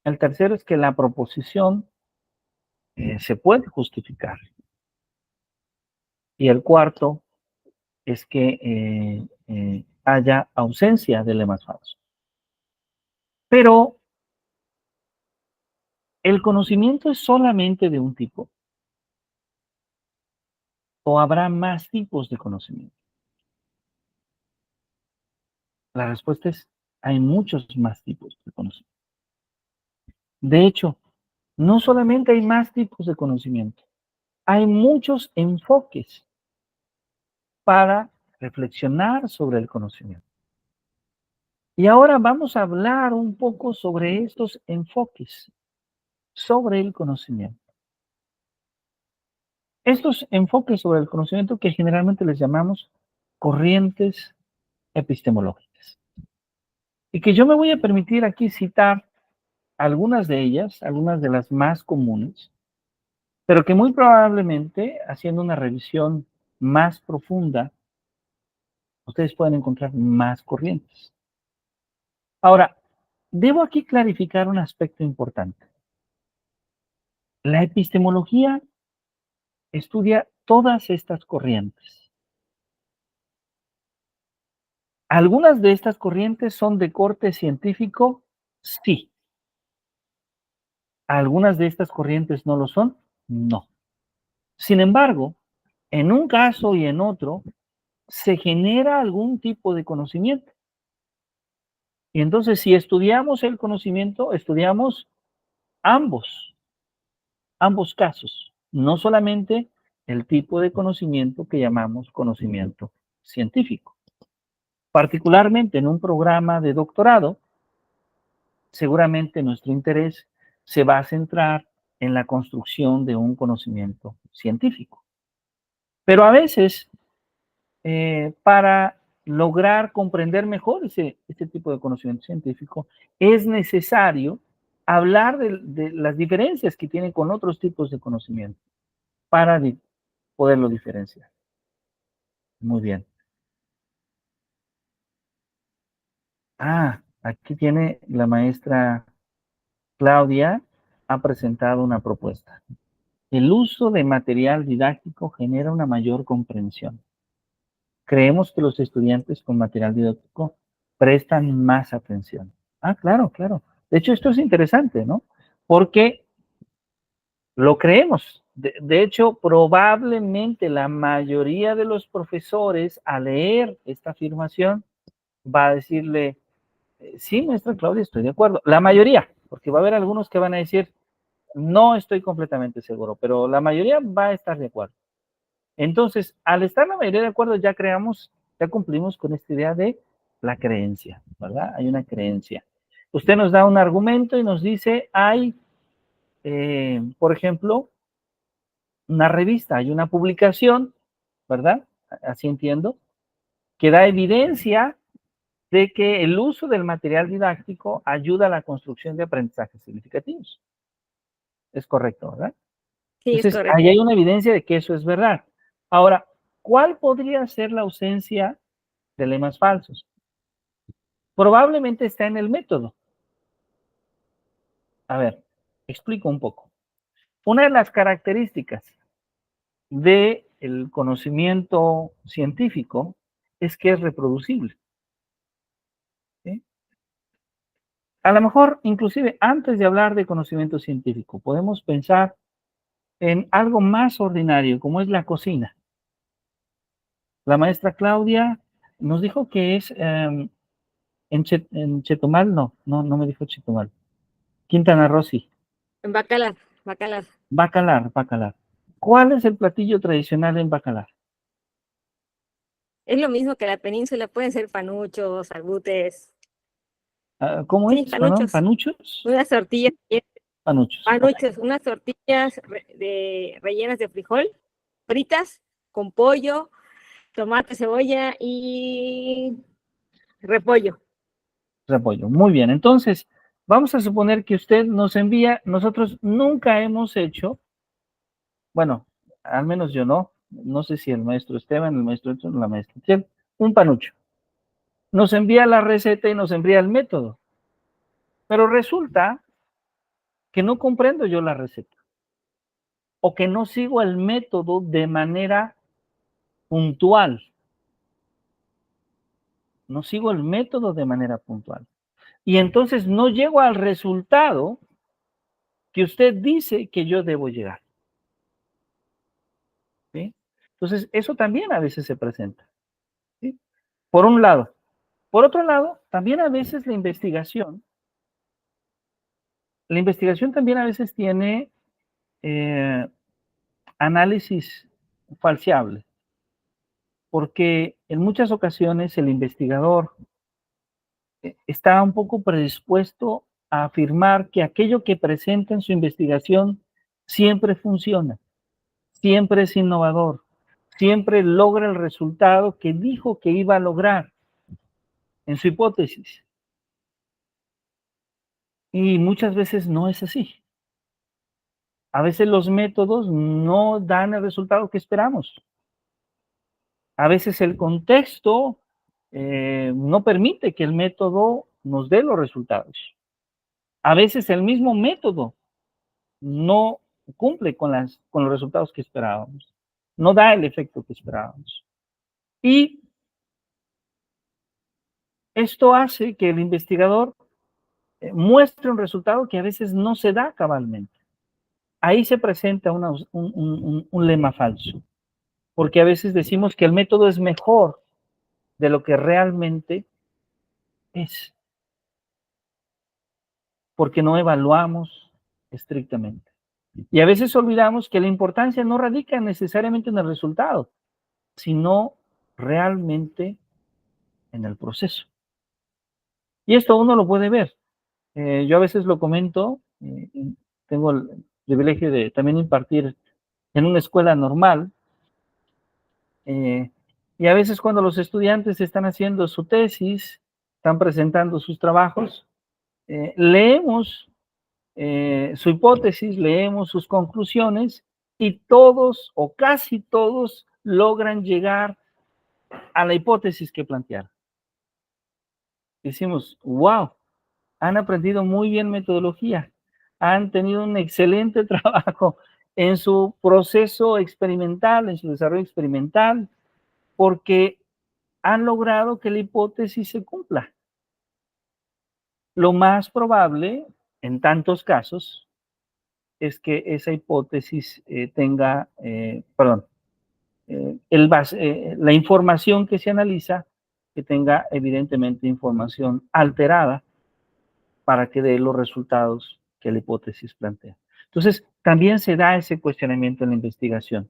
El tercero es que la proposición se puede justificar. Y el cuarto es que haya ausencia de lemas falsos. Pero, ¿el conocimiento es solamente de un tipo? ¿O habrá más tipos de conocimiento? La respuesta es, hay muchos más tipos de conocimiento. De hecho, no solamente hay más tipos de conocimiento, hay muchos enfoques para reflexionar sobre el conocimiento. Y ahora vamos a hablar un poco sobre estos enfoques, sobre el conocimiento. Estos enfoques sobre el conocimiento que generalmente les llamamos corrientes epistemológicas. Y que yo me voy a permitir aquí citar algunas de ellas, algunas de las más comunes, pero que muy probablemente, haciendo una revisión más profunda, ustedes pueden encontrar más corrientes. Ahora, debo aquí clarificar un aspecto importante. La epistemología estudia todas estas corrientes. ¿Algunas de estas corrientes son de corte científico? Sí. ¿Algunas de estas corrientes no lo son? No. Sin embargo, en un caso y en otro, se genera algún tipo de conocimiento. Y entonces, si estudiamos el conocimiento, estudiamos ambos casos, no solamente el tipo de conocimiento que llamamos conocimiento científico. Particularmente en un programa de doctorado, seguramente nuestro interés se va a centrar en la construcción de un conocimiento científico. Pero a veces, para lograr comprender mejor este tipo de conocimiento científico, es necesario hablar de las diferencias que tienen con otros tipos de conocimiento para poderlo diferenciar. Muy bien. Aquí tiene la maestra Claudia, ha presentado una propuesta. El uso de material didáctico genera una mayor comprensión. Creemos que los estudiantes con material didáctico prestan más atención. Claro, claro. De hecho, esto es interesante, ¿no? Porque lo creemos. De hecho, probablemente la mayoría de los profesores, al leer esta afirmación, va a decirle, sí, maestra Claudia, estoy de acuerdo. La mayoría, porque va a haber algunos que van a decir, no estoy completamente seguro, pero la mayoría va a estar de acuerdo. Entonces, al estar la mayoría de acuerdo, ya cumplimos con esta idea de la creencia, ¿verdad? Hay una creencia. Usted nos da un argumento y nos dice, hay, por ejemplo, una revista, hay una publicación, ¿verdad? Así entiendo, que da evidencia de que el uso del material didáctico ayuda a la construcción de aprendizajes significativos. Es correcto, ¿verdad? Sí, es Entonces, correcto. ahí hay una evidencia de que eso es verdad. Ahora, ¿cuál podría ser la ausencia de lemas falsos? Probablemente está en el método. A ver, explico un poco. Una de las características del conocimiento científico es que es reproducible. ¿Sí? A lo mejor, inclusive, antes de hablar de conocimiento científico, podemos pensar en algo más ordinario, como es la cocina. La maestra Claudia nos dijo que es en Chetumal, no me dijo Chetumal. Quintana Roo, sí. En Bacalar, Bacalar. Bacalar. ¿Cuál es el platillo tradicional en Bacalar? Es lo mismo que la península, pueden ser panuchos, albutes. ¿Cómo Sí, es? Perdón, panuchos. ¿panuchos? Unas tortillas, Panuchos. Ok. panuchos, unas tortillas rellenas de frijol, fritas, con pollo, tomate, cebolla y repollo. Repollo. Muy bien. Entonces, vamos a suponer que usted nos envía, nosotros nunca hemos hecho, bueno, al menos yo no sé si el maestro Esteban, el maestro Edson, la maestra Tchel, un panucho. Nos envía la receta y nos envía el método. Pero resulta que no comprendo yo la receta o que no sigo el método de manera puntual. No sigo el método de manera puntual. Y entonces no llego al resultado que usted dice que yo debo llegar. ¿Sí? Entonces, eso también a veces se presenta. ¿Sí? Por un lado. Por otro lado, también a veces la investigación también a veces tiene análisis falseable, porque en muchas ocasiones el investigador está un poco predispuesto a afirmar que aquello que presenta en su investigación siempre funciona, siempre es innovador, siempre logra el resultado que dijo que iba a lograr en su hipótesis. Y muchas veces no es así. A veces los métodos no dan el resultado que esperamos. A veces el contexto no permite que el método nos dé los resultados. A veces el mismo método no cumple con los resultados que esperábamos, no da el efecto que esperábamos. Y esto hace que el investigador muestre un resultado que a veces no se da cabalmente. Ahí se presenta un lema falso, porque a veces decimos que el método es mejor de lo que realmente es, porque no evaluamos estrictamente. Y a veces olvidamos que la importancia no radica necesariamente en el resultado, sino realmente en el proceso. Y esto uno lo puede ver. Yo a veces lo comento, tengo el privilegio de también impartir en una escuela normal, y a veces cuando los estudiantes están haciendo su tesis, están presentando sus trabajos, leemos su hipótesis, leemos sus conclusiones y todos o casi todos logran llegar a la hipótesis que plantearon. Decimos, wow, han aprendido muy bien metodología, han tenido un excelente trabajo en su proceso experimental, en su desarrollo experimental, porque han logrado que la hipótesis se cumpla. Lo más probable, en tantos casos, es que esa hipótesis tenga, la información que se analiza que tenga evidentemente información alterada para que dé los resultados que la hipótesis plantea. Entonces, también se da ese cuestionamiento en la investigación,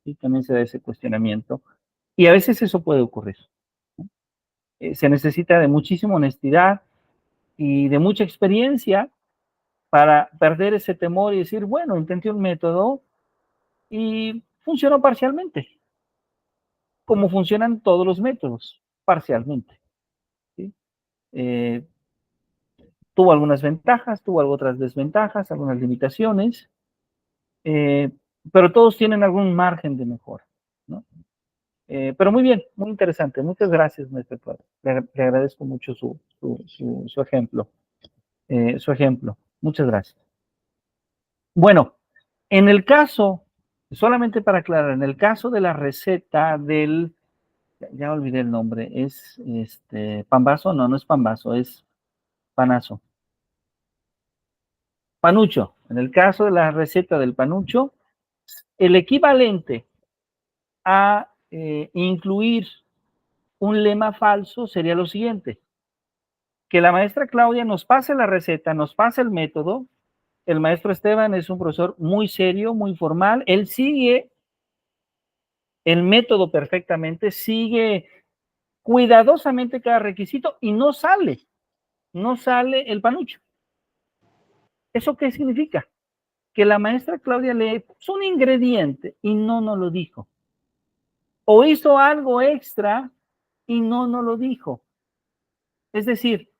¿sí? También se da ese cuestionamiento, y a veces eso puede ocurrir. Se necesita de muchísima honestidad y de mucha experiencia para perder ese temor y decir, bueno, intenté un método y funcionó parcialmente, como funcionan todos los métodos, parcialmente, ¿sí? Tuvo algunas ventajas, tuvo otras desventajas, algunas limitaciones, eh, pero todos tienen algún margen de mejora, ¿no? Pero muy bien, muy interesante. Muchas gracias, maestro Claudio. Le agradezco mucho su ejemplo. Muchas gracias. Bueno, en el caso, solamente para aclarar, en el caso de la receta del, ya olvidé el nombre, es pambazo, no es pambazo, es panazo. Panucho. En el caso de la receta del panucho, el equivalente a incluir un lema falso sería lo siguiente: que la maestra Claudia nos pase la receta, nos pase el método. El maestro Esteban es un profesor muy serio, muy formal. Él sigue el método perfectamente, sigue cuidadosamente cada requisito y no sale el panucho. ¿Eso qué significa? Que la maestra Claudia le puso un ingrediente y no nos lo dijo. O hizo algo extra y no nos lo dijo. Es decir,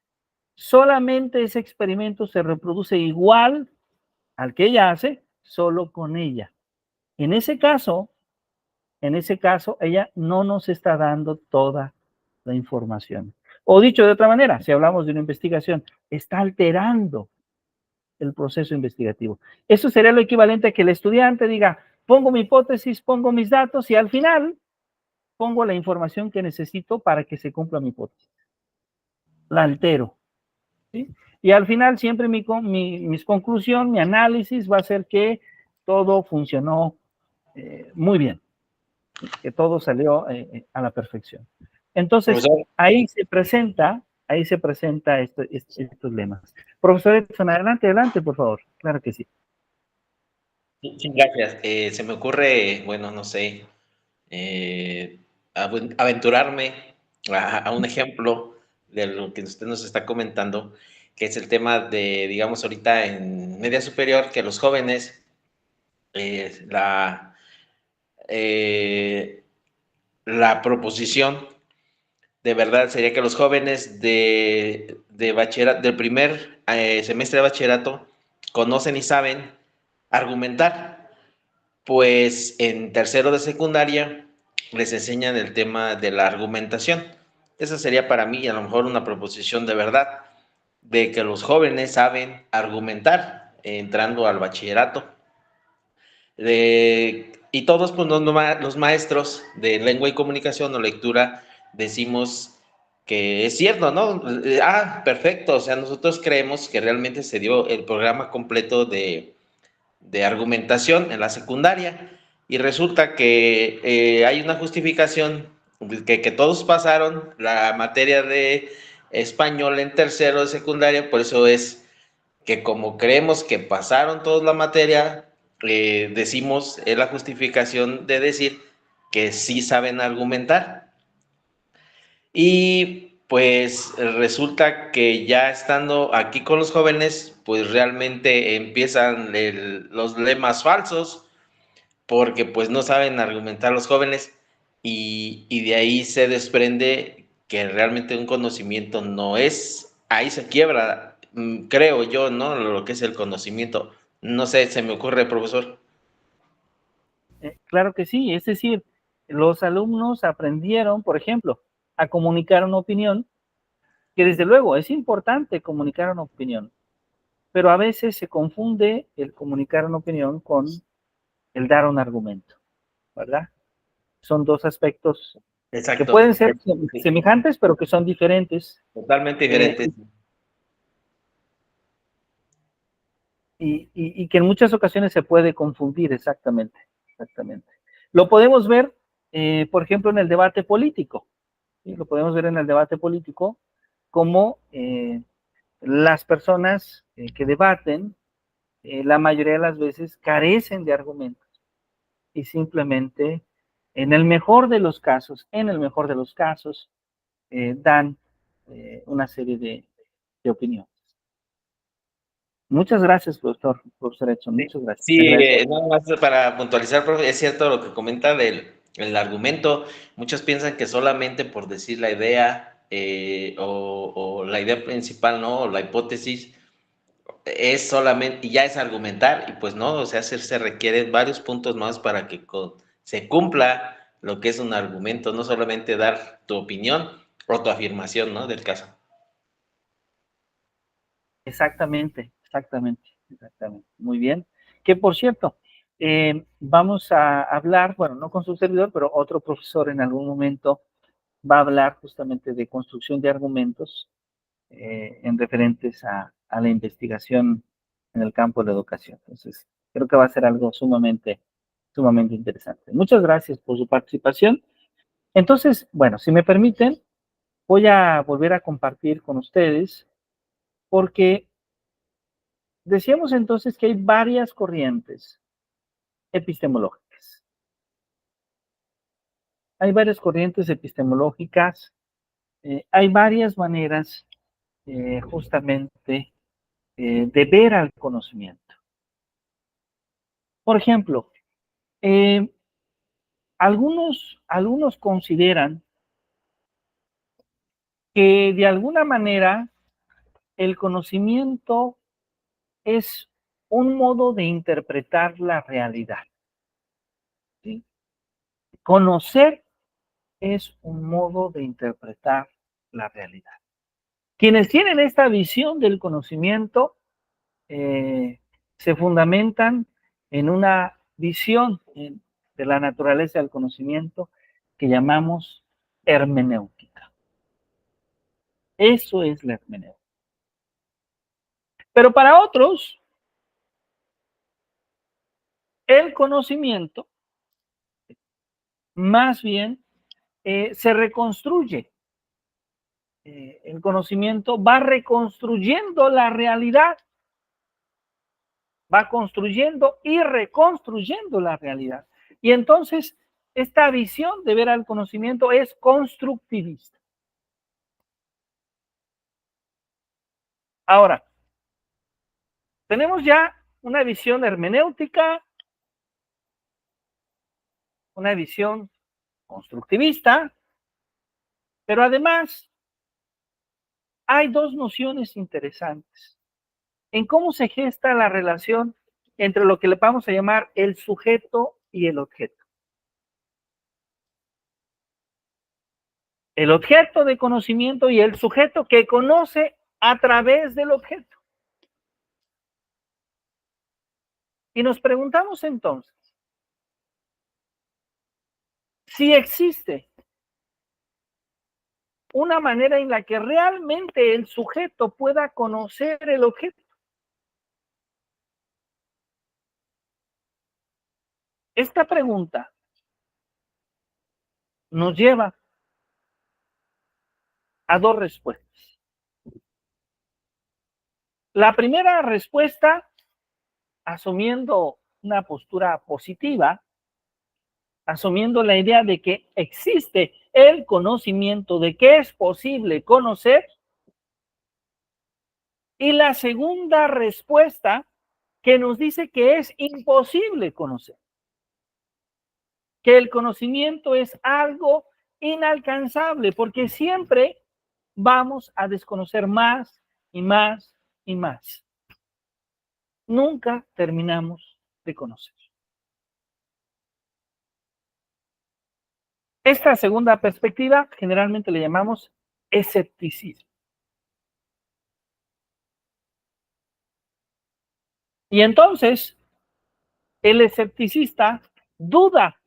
solamente ese experimento se reproduce igual al que ella hace, solo con ella. En ese caso, ella no nos está dando toda la información. O dicho de otra manera, si hablamos de una investigación, está alterando el proceso investigativo. Eso sería lo equivalente a que el estudiante diga, pongo mi hipótesis, pongo mis datos y al final pongo la información que necesito para que se cumpla mi hipótesis. La altero, ¿sí? Y al final siempre mi conclusión, mi análisis va a ser que todo funcionó muy bien, que todo salió a la perfección. Entonces, Profesor, ahí se presenta estos lemas. Profesor Edson, adelante, por favor. Claro que sí. sí, gracias. Se me ocurre, bueno, no sé, aventurarme a un ejemplo de lo que usted nos está comentando, que es el tema de, digamos, ahorita en media superior, que los jóvenes, la proposición de verdad sería que los jóvenes de bachillerato, del primer semestre de bachillerato conocen y saben argumentar, pues en tercero de secundaria les enseñan el tema de la argumentación. Esa sería para mí a lo mejor una proposición de verdad, de que los jóvenes saben argumentar entrando al bachillerato. Y todos pues, los maestros de lengua y comunicación o lectura decimos que es cierto, ¿no? Perfecto, o sea, nosotros creemos que realmente se dio el programa completo de argumentación en la secundaria y resulta que hay una justificación que todos pasaron la materia de español en tercero de secundaria, por eso es que como creemos que pasaron todos la materia, decimos, es la justificación de decir que sí saben argumentar. Y pues resulta que ya estando aquí con los jóvenes, pues realmente empiezan los lemas falsos, porque pues no saben argumentar los jóvenes y de ahí se desprende que realmente un conocimiento no es, ahí se quiebra, creo yo, ¿no? Lo que es el conocimiento. No sé, se me ocurre, profesor. Claro que sí, es decir, los alumnos aprendieron, por ejemplo, a comunicar una opinión, que desde luego es importante comunicar una opinión, pero a veces se confunde el comunicar una opinión con el dar un argumento, ¿verdad? Son dos aspectos que Exacto. pueden ser semejantes, pero que son diferentes. Totalmente diferente. Y que en muchas ocasiones se puede confundir, exactamente. Lo podemos ver, por ejemplo, en el debate político. ¿sí? Lo podemos ver en el debate político, como las personas que debaten, la mayoría de las veces carecen de argumentos y simplemente, en el mejor de los casos, dan una serie de opiniones. Muchas gracias, profesor Edson, muchas gracias. Sí, Le agradezco. nada más para puntualizar, profe, es cierto lo que comenta el argumento. Muchos piensan que solamente por decir la idea o la idea principal, ¿no? O la hipótesis es solamente, y ya es argumentar, y pues no, o sea, se requieren varios puntos más para que se cumpla lo que es un argumento, no solamente dar tu opinión o tu afirmación, ¿no? Del caso. Exactamente. Muy bien. Que por cierto, vamos a hablar, bueno, no con su servidor, pero otro profesor en algún momento va a hablar justamente de construcción de argumentos en referentes a la investigación en el campo de la educación. Entonces, creo que va a ser algo sumamente interesante. Muchas gracias por su participación. Entonces, bueno, si me permiten, voy a volver a compartir con ustedes, porque decíamos entonces que hay varias corrientes epistemológicas. Hay varias corrientes epistemológicas, hay varias maneras justamente de ver al conocimiento. Por ejemplo, algunos consideran que de alguna manera el conocimiento es un modo de interpretar la realidad, ¿sí? Conocer es un modo de interpretar la realidad. Quienes tienen esta visión del conocimiento se fundamentan en una visión de la naturaleza del conocimiento que llamamos hermenéutica. Eso es la hermenéutica. Pero para otros, el conocimiento más bien se reconstruye. El conocimiento va reconstruyendo la realidad, va construyendo y reconstruyendo la realidad. Y entonces, esta visión de ver al conocimiento es constructivista. Ahora, tenemos ya una visión hermenéutica, una visión constructivista, pero además hay dos nociones interesantes en cómo se gesta la relación entre lo que le vamos a llamar el sujeto y el objeto. El objeto de conocimiento y el sujeto que conoce a través del objeto. Y nos preguntamos entonces, si existe una manera en la que realmente el sujeto pueda conocer el objeto. Esta pregunta nos lleva a dos respuestas. La primera respuesta, asumiendo una postura positiva, asumiendo la idea de que existe el conocimiento, de que es posible conocer. Y la segunda respuesta, que nos dice que es imposible conocer, que el conocimiento es algo inalcanzable, porque siempre vamos a desconocer más y más y más. Nunca terminamos de conocer. Esta segunda perspectiva generalmente le llamamos escepticismo. Y entonces, el escepticista duda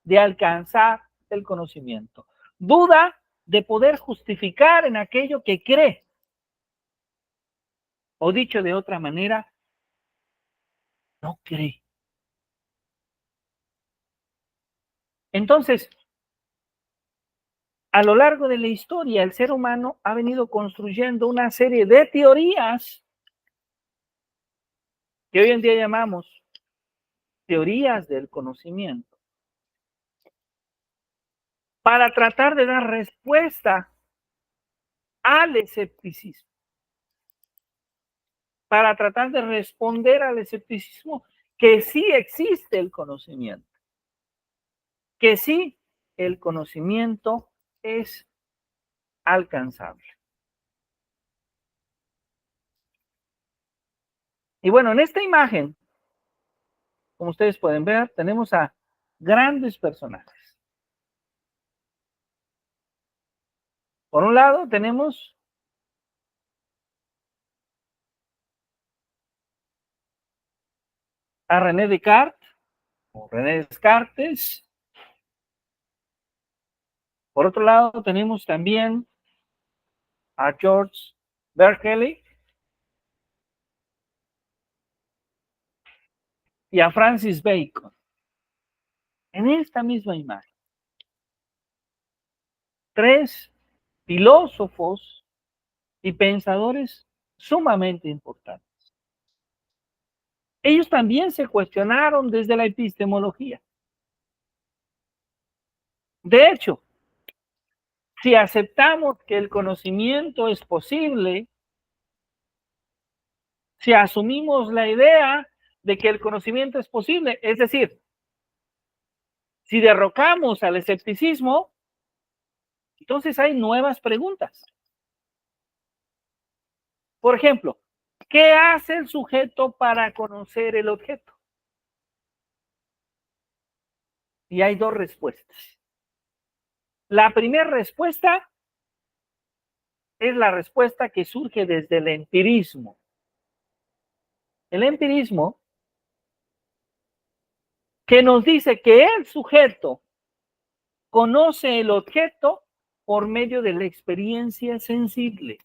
de alcanzar el conocimiento, duda de poder justificar en aquello que cree. O dicho de otra manera, no cree. Entonces, a lo largo de la historia, el ser humano ha venido construyendo una serie de teorías que hoy en día llamamos teorías del conocimiento, para tratar de dar respuesta al escepticismo, para tratar de responder al escepticismo que sí existe el conocimiento, que sí el conocimiento es alcanzable. Y bueno, en esta imagen, como ustedes pueden ver, tenemos a grandes personajes. Por un lado tenemos a René Descartes, o René Descartes. Por otro lado tenemos también a George Berkeley y a Francis Bacon. En esta misma imagen, tres filósofos y pensadores sumamente importantes. Ellos también se cuestionaron desde la epistemología. De hecho, si aceptamos que el conocimiento es posible, si asumimos la idea de que el conocimiento es posible, es decir, si derrocamos al escepticismo, entonces hay nuevas preguntas. Por ejemplo, ¿qué hace el sujeto para conocer el objeto? Y hay dos respuestas. La primera respuesta es la respuesta que surge desde el empirismo. El empirismo que nos dice que el sujeto conoce el objeto por medio de la experiencia sensible.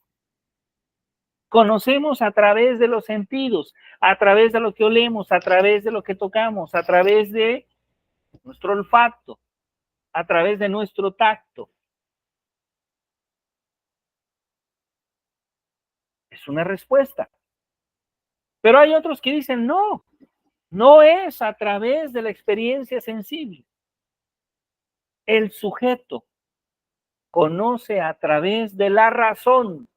Conocemos a través de los sentidos, a través de lo que olemos, a través de lo que tocamos, a través de nuestro olfato, a través de nuestro tacto. Es una respuesta. Pero hay otros que dicen, no, no es a través de la experiencia sensible. El sujeto conoce a través de la razón.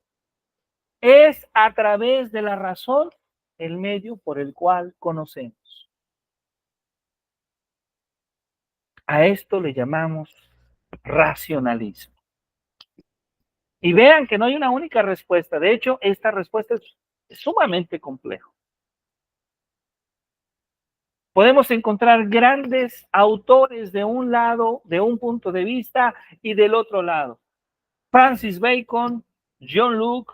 Es a través de la razón el medio por el cual conocemos. A esto le llamamos racionalismo. Y vean que no hay una única respuesta. De hecho, esta respuesta es sumamente compleja. Podemos encontrar grandes autores de un lado, de un punto de vista, y del otro lado. Francis Bacon, John Locke,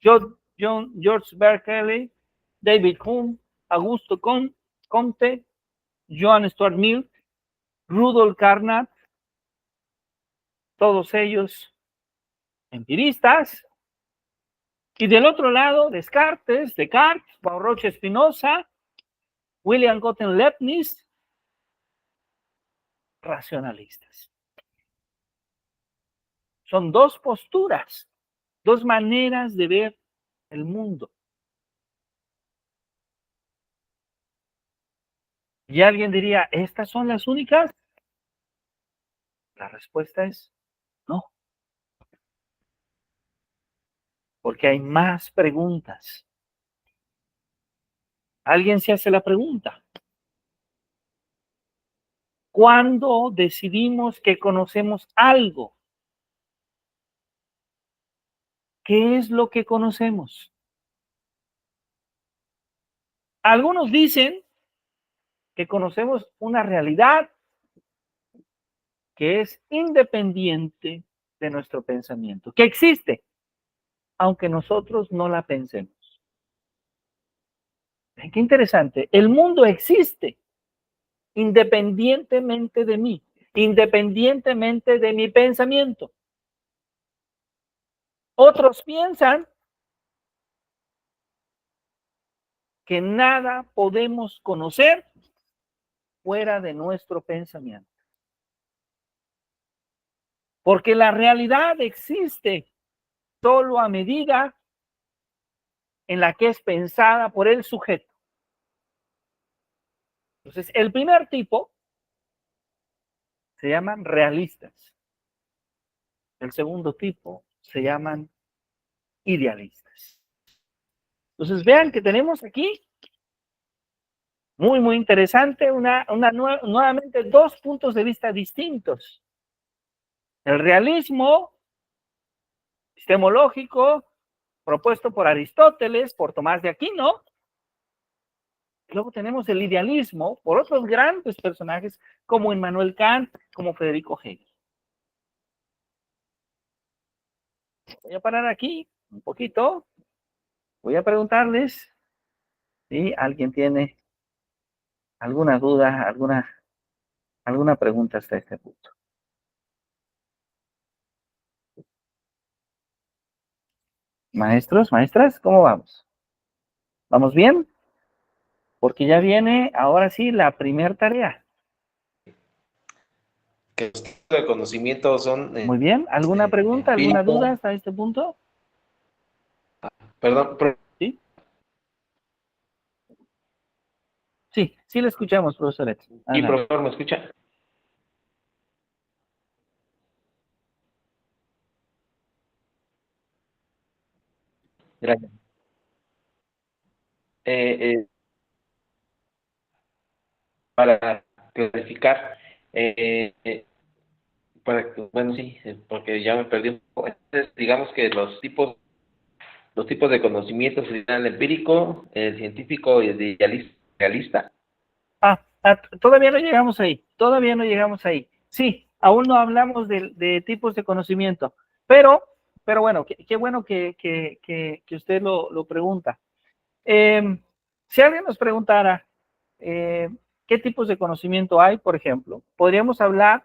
George Berkeley, David Hume, Augusto Comte, Johann Stuart Mill, Rudolf Carnap, todos ellos empiristas. Y del otro lado, Descartes, Roche Spinoza, William Gottlieb Leibniz, racionalistas. Son dos posturas, dos maneras de ver el mundo. Y alguien diría, ¿estas son las únicas? La respuesta es no. Porque hay más preguntas. Alguien se hace la pregunta. ¿Cuándo decidimos que conocemos algo? ¿Qué es lo que conocemos? Algunos dicen que conocemos una realidad que es independiente de nuestro pensamiento, que existe, aunque nosotros no la pensemos. Qué interesante. El mundo existe independientemente de mí, independientemente de mi pensamiento. Otros piensan que nada podemos conocer fuera de nuestro pensamiento. Porque la realidad existe solo a medida en la que es pensada por el sujeto. Entonces, el primer tipo se llaman realistas. El segundo tipo se llaman idealistas. Entonces, vean que tenemos aquí, muy interesante, nuevamente dos puntos de vista distintos. El realismo epistemológico propuesto por Aristóteles, por Tomás de Aquino. Luego tenemos el idealismo por otros grandes personajes como Immanuel Kant, como Federico Hegel. Voy a parar aquí un poquito. Voy a preguntarles si alguien tiene alguna duda, alguna pregunta hasta este punto. Maestros, maestras, ¿cómo vamos? ¿Vamos bien? Porque ya viene, ahora sí, la primera tarea. Que los tipos de conocimiento son... Muy bien. ¿Alguna pregunta, alguna empírico. duda hasta este punto? Perdón, ¿Sí? Sí, sí le escuchamos, profesor Edson. ¿y profesor me escucha? Gracias. Para clarificar, bueno, sí, porque ya me perdí un poco. Entonces, digamos que los tipos de conocimiento serían el empírico, el científico y el realista. Todavía no llegamos ahí, todavía no llegamos ahí. Sí, aún no hablamos de tipos de conocimiento, pero bueno, qué bueno que usted lo pregunta. Si alguien nos preguntara qué tipos de conocimiento hay, por ejemplo, podríamos hablar,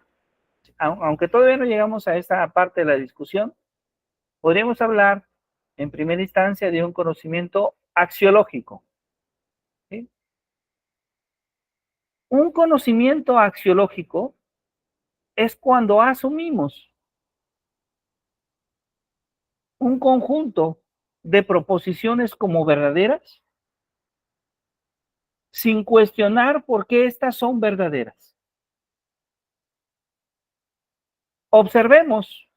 aunque todavía no llegamos a esa parte de la discusión, podríamos hablar en primera instancia de un conocimiento axiológico. ¿Sí? Un conocimiento axiológico es cuando asumimos un conjunto de proposiciones como verdaderas sin cuestionar por qué estas son verdaderas. Observemos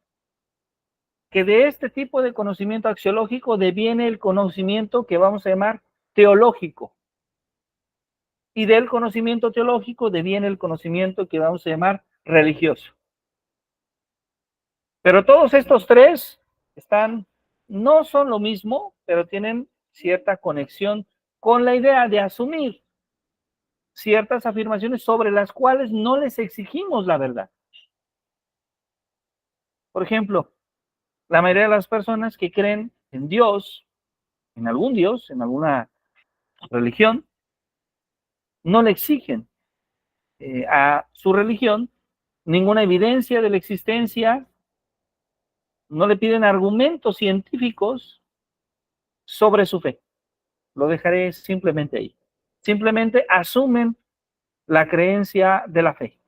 que de este tipo de conocimiento axiológico deviene el conocimiento que vamos a llamar teológico. Y del conocimiento teológico deviene el conocimiento que vamos a llamar religioso. Pero todos estos tres no son lo mismo, pero tienen cierta conexión con la idea de asumir ciertas afirmaciones sobre las cuales no les exigimos la verdad. Por ejemplo, la mayoría de las personas que creen en Dios, en algún Dios, en alguna religión, no le exigen a su religión ninguna evidencia de la existencia, no le piden argumentos científicos sobre su fe. Lo dejaré simplemente ahí. Simplemente asumen la creencia de la fe.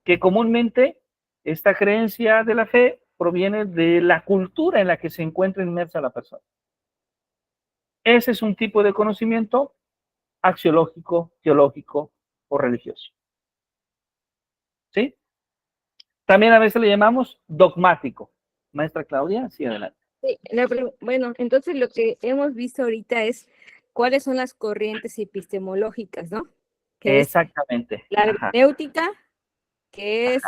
Que comúnmente esta creencia de la fe proviene de la cultura en la que se encuentra inmersa la persona. Ese es un tipo de conocimiento axiológico, teológico o religioso. ¿Sí? También a veces le llamamos dogmático. Maestra Claudia, sí, adelante. Sí, bueno, entonces lo que hemos visto ahorita es cuáles son las corrientes epistemológicas, ¿no? Que Exactamente. es la Ajá. hermenéutica, que es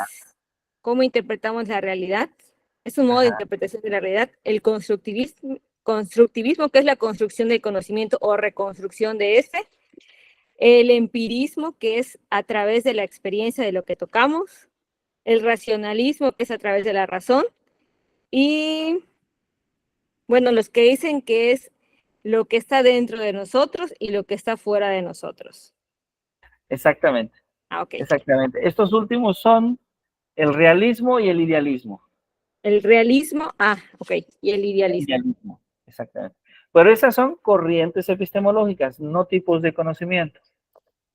cómo interpretamos la realidad, es un modo de interpretación de la realidad, el constructivismo, que es la construcción del conocimiento o reconstrucción de este, el empirismo, que es a través de la experiencia de lo que tocamos, el racionalismo, que es a través de la razón, y bueno, los que dicen que es lo que está dentro de nosotros y lo que está fuera de nosotros. Exactamente. Ok. Exactamente. Estos últimos son el realismo y el idealismo. El realismo, ok, y el idealismo. Exactamente. Pero esas son corrientes epistemológicas, no tipos de conocimiento.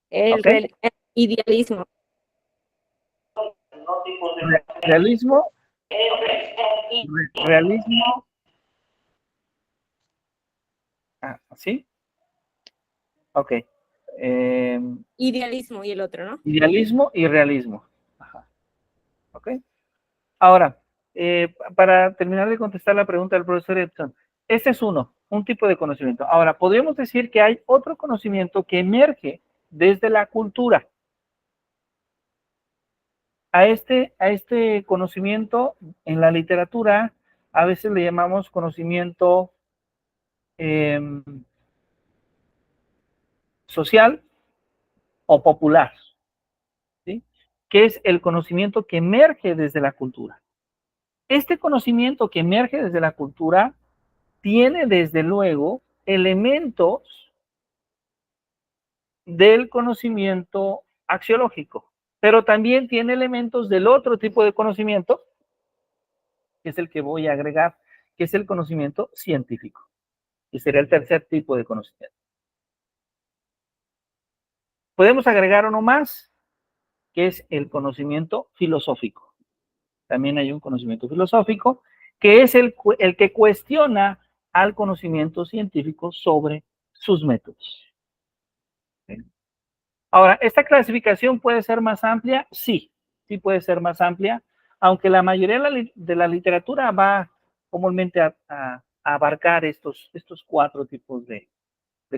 El idealismo. Realismo. Realismo. ¿Sí? Ok. Idealismo y el otro, ¿no? Idealismo y realismo. Ajá. Ok. Ahora, para terminar de contestar la pregunta del profesor Edson, este es un tipo de conocimiento. Ahora, podríamos decir que hay otro conocimiento que emerge desde la cultura. A este conocimiento en la literatura a veces le llamamos conocimiento social o popular, ¿sí? Que es el conocimiento que emerge desde la cultura. Este conocimiento que emerge desde la cultura tiene desde luego elementos del conocimiento axiológico, pero también tiene elementos del otro tipo de conocimiento, que es el que voy a agregar, que es el conocimiento científico, que sería el tercer tipo de conocimiento. Podemos agregar uno más, que es el conocimiento filosófico. También hay un conocimiento filosófico, que es el que cuestiona al conocimiento científico sobre sus métodos. ¿Sí? Ahora, ¿esta clasificación puede ser más amplia? Sí, sí puede ser más amplia, aunque la mayoría de la literatura va comúnmente a abarcar estos cuatro tipos de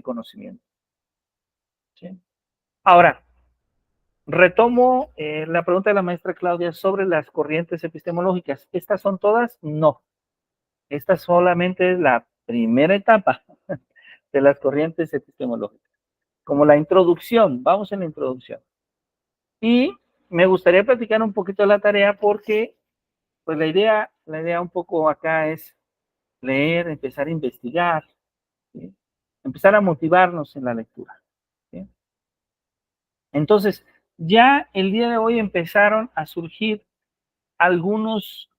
conocimiento. ¿Sí? Ahora, retomo la pregunta de la maestra Claudia sobre las corrientes epistemológicas. ¿Estas son todas? No. Esta solamente es la primera etapa de las corrientes epistemológicas. Como la introducción, vamos en la introducción. Y me gustaría platicar un poquito de la tarea porque pues la idea un poco acá es leer, empezar a investigar, ¿sí? Empezar a motivarnos en la lectura. ¿Sí? Entonces, ya el día de hoy empezaron a surgir algunos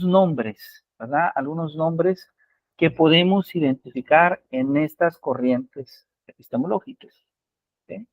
nombres, ¿verdad? Algunos nombres que podemos identificar en estas corrientes epistemológicas. ¿Sí?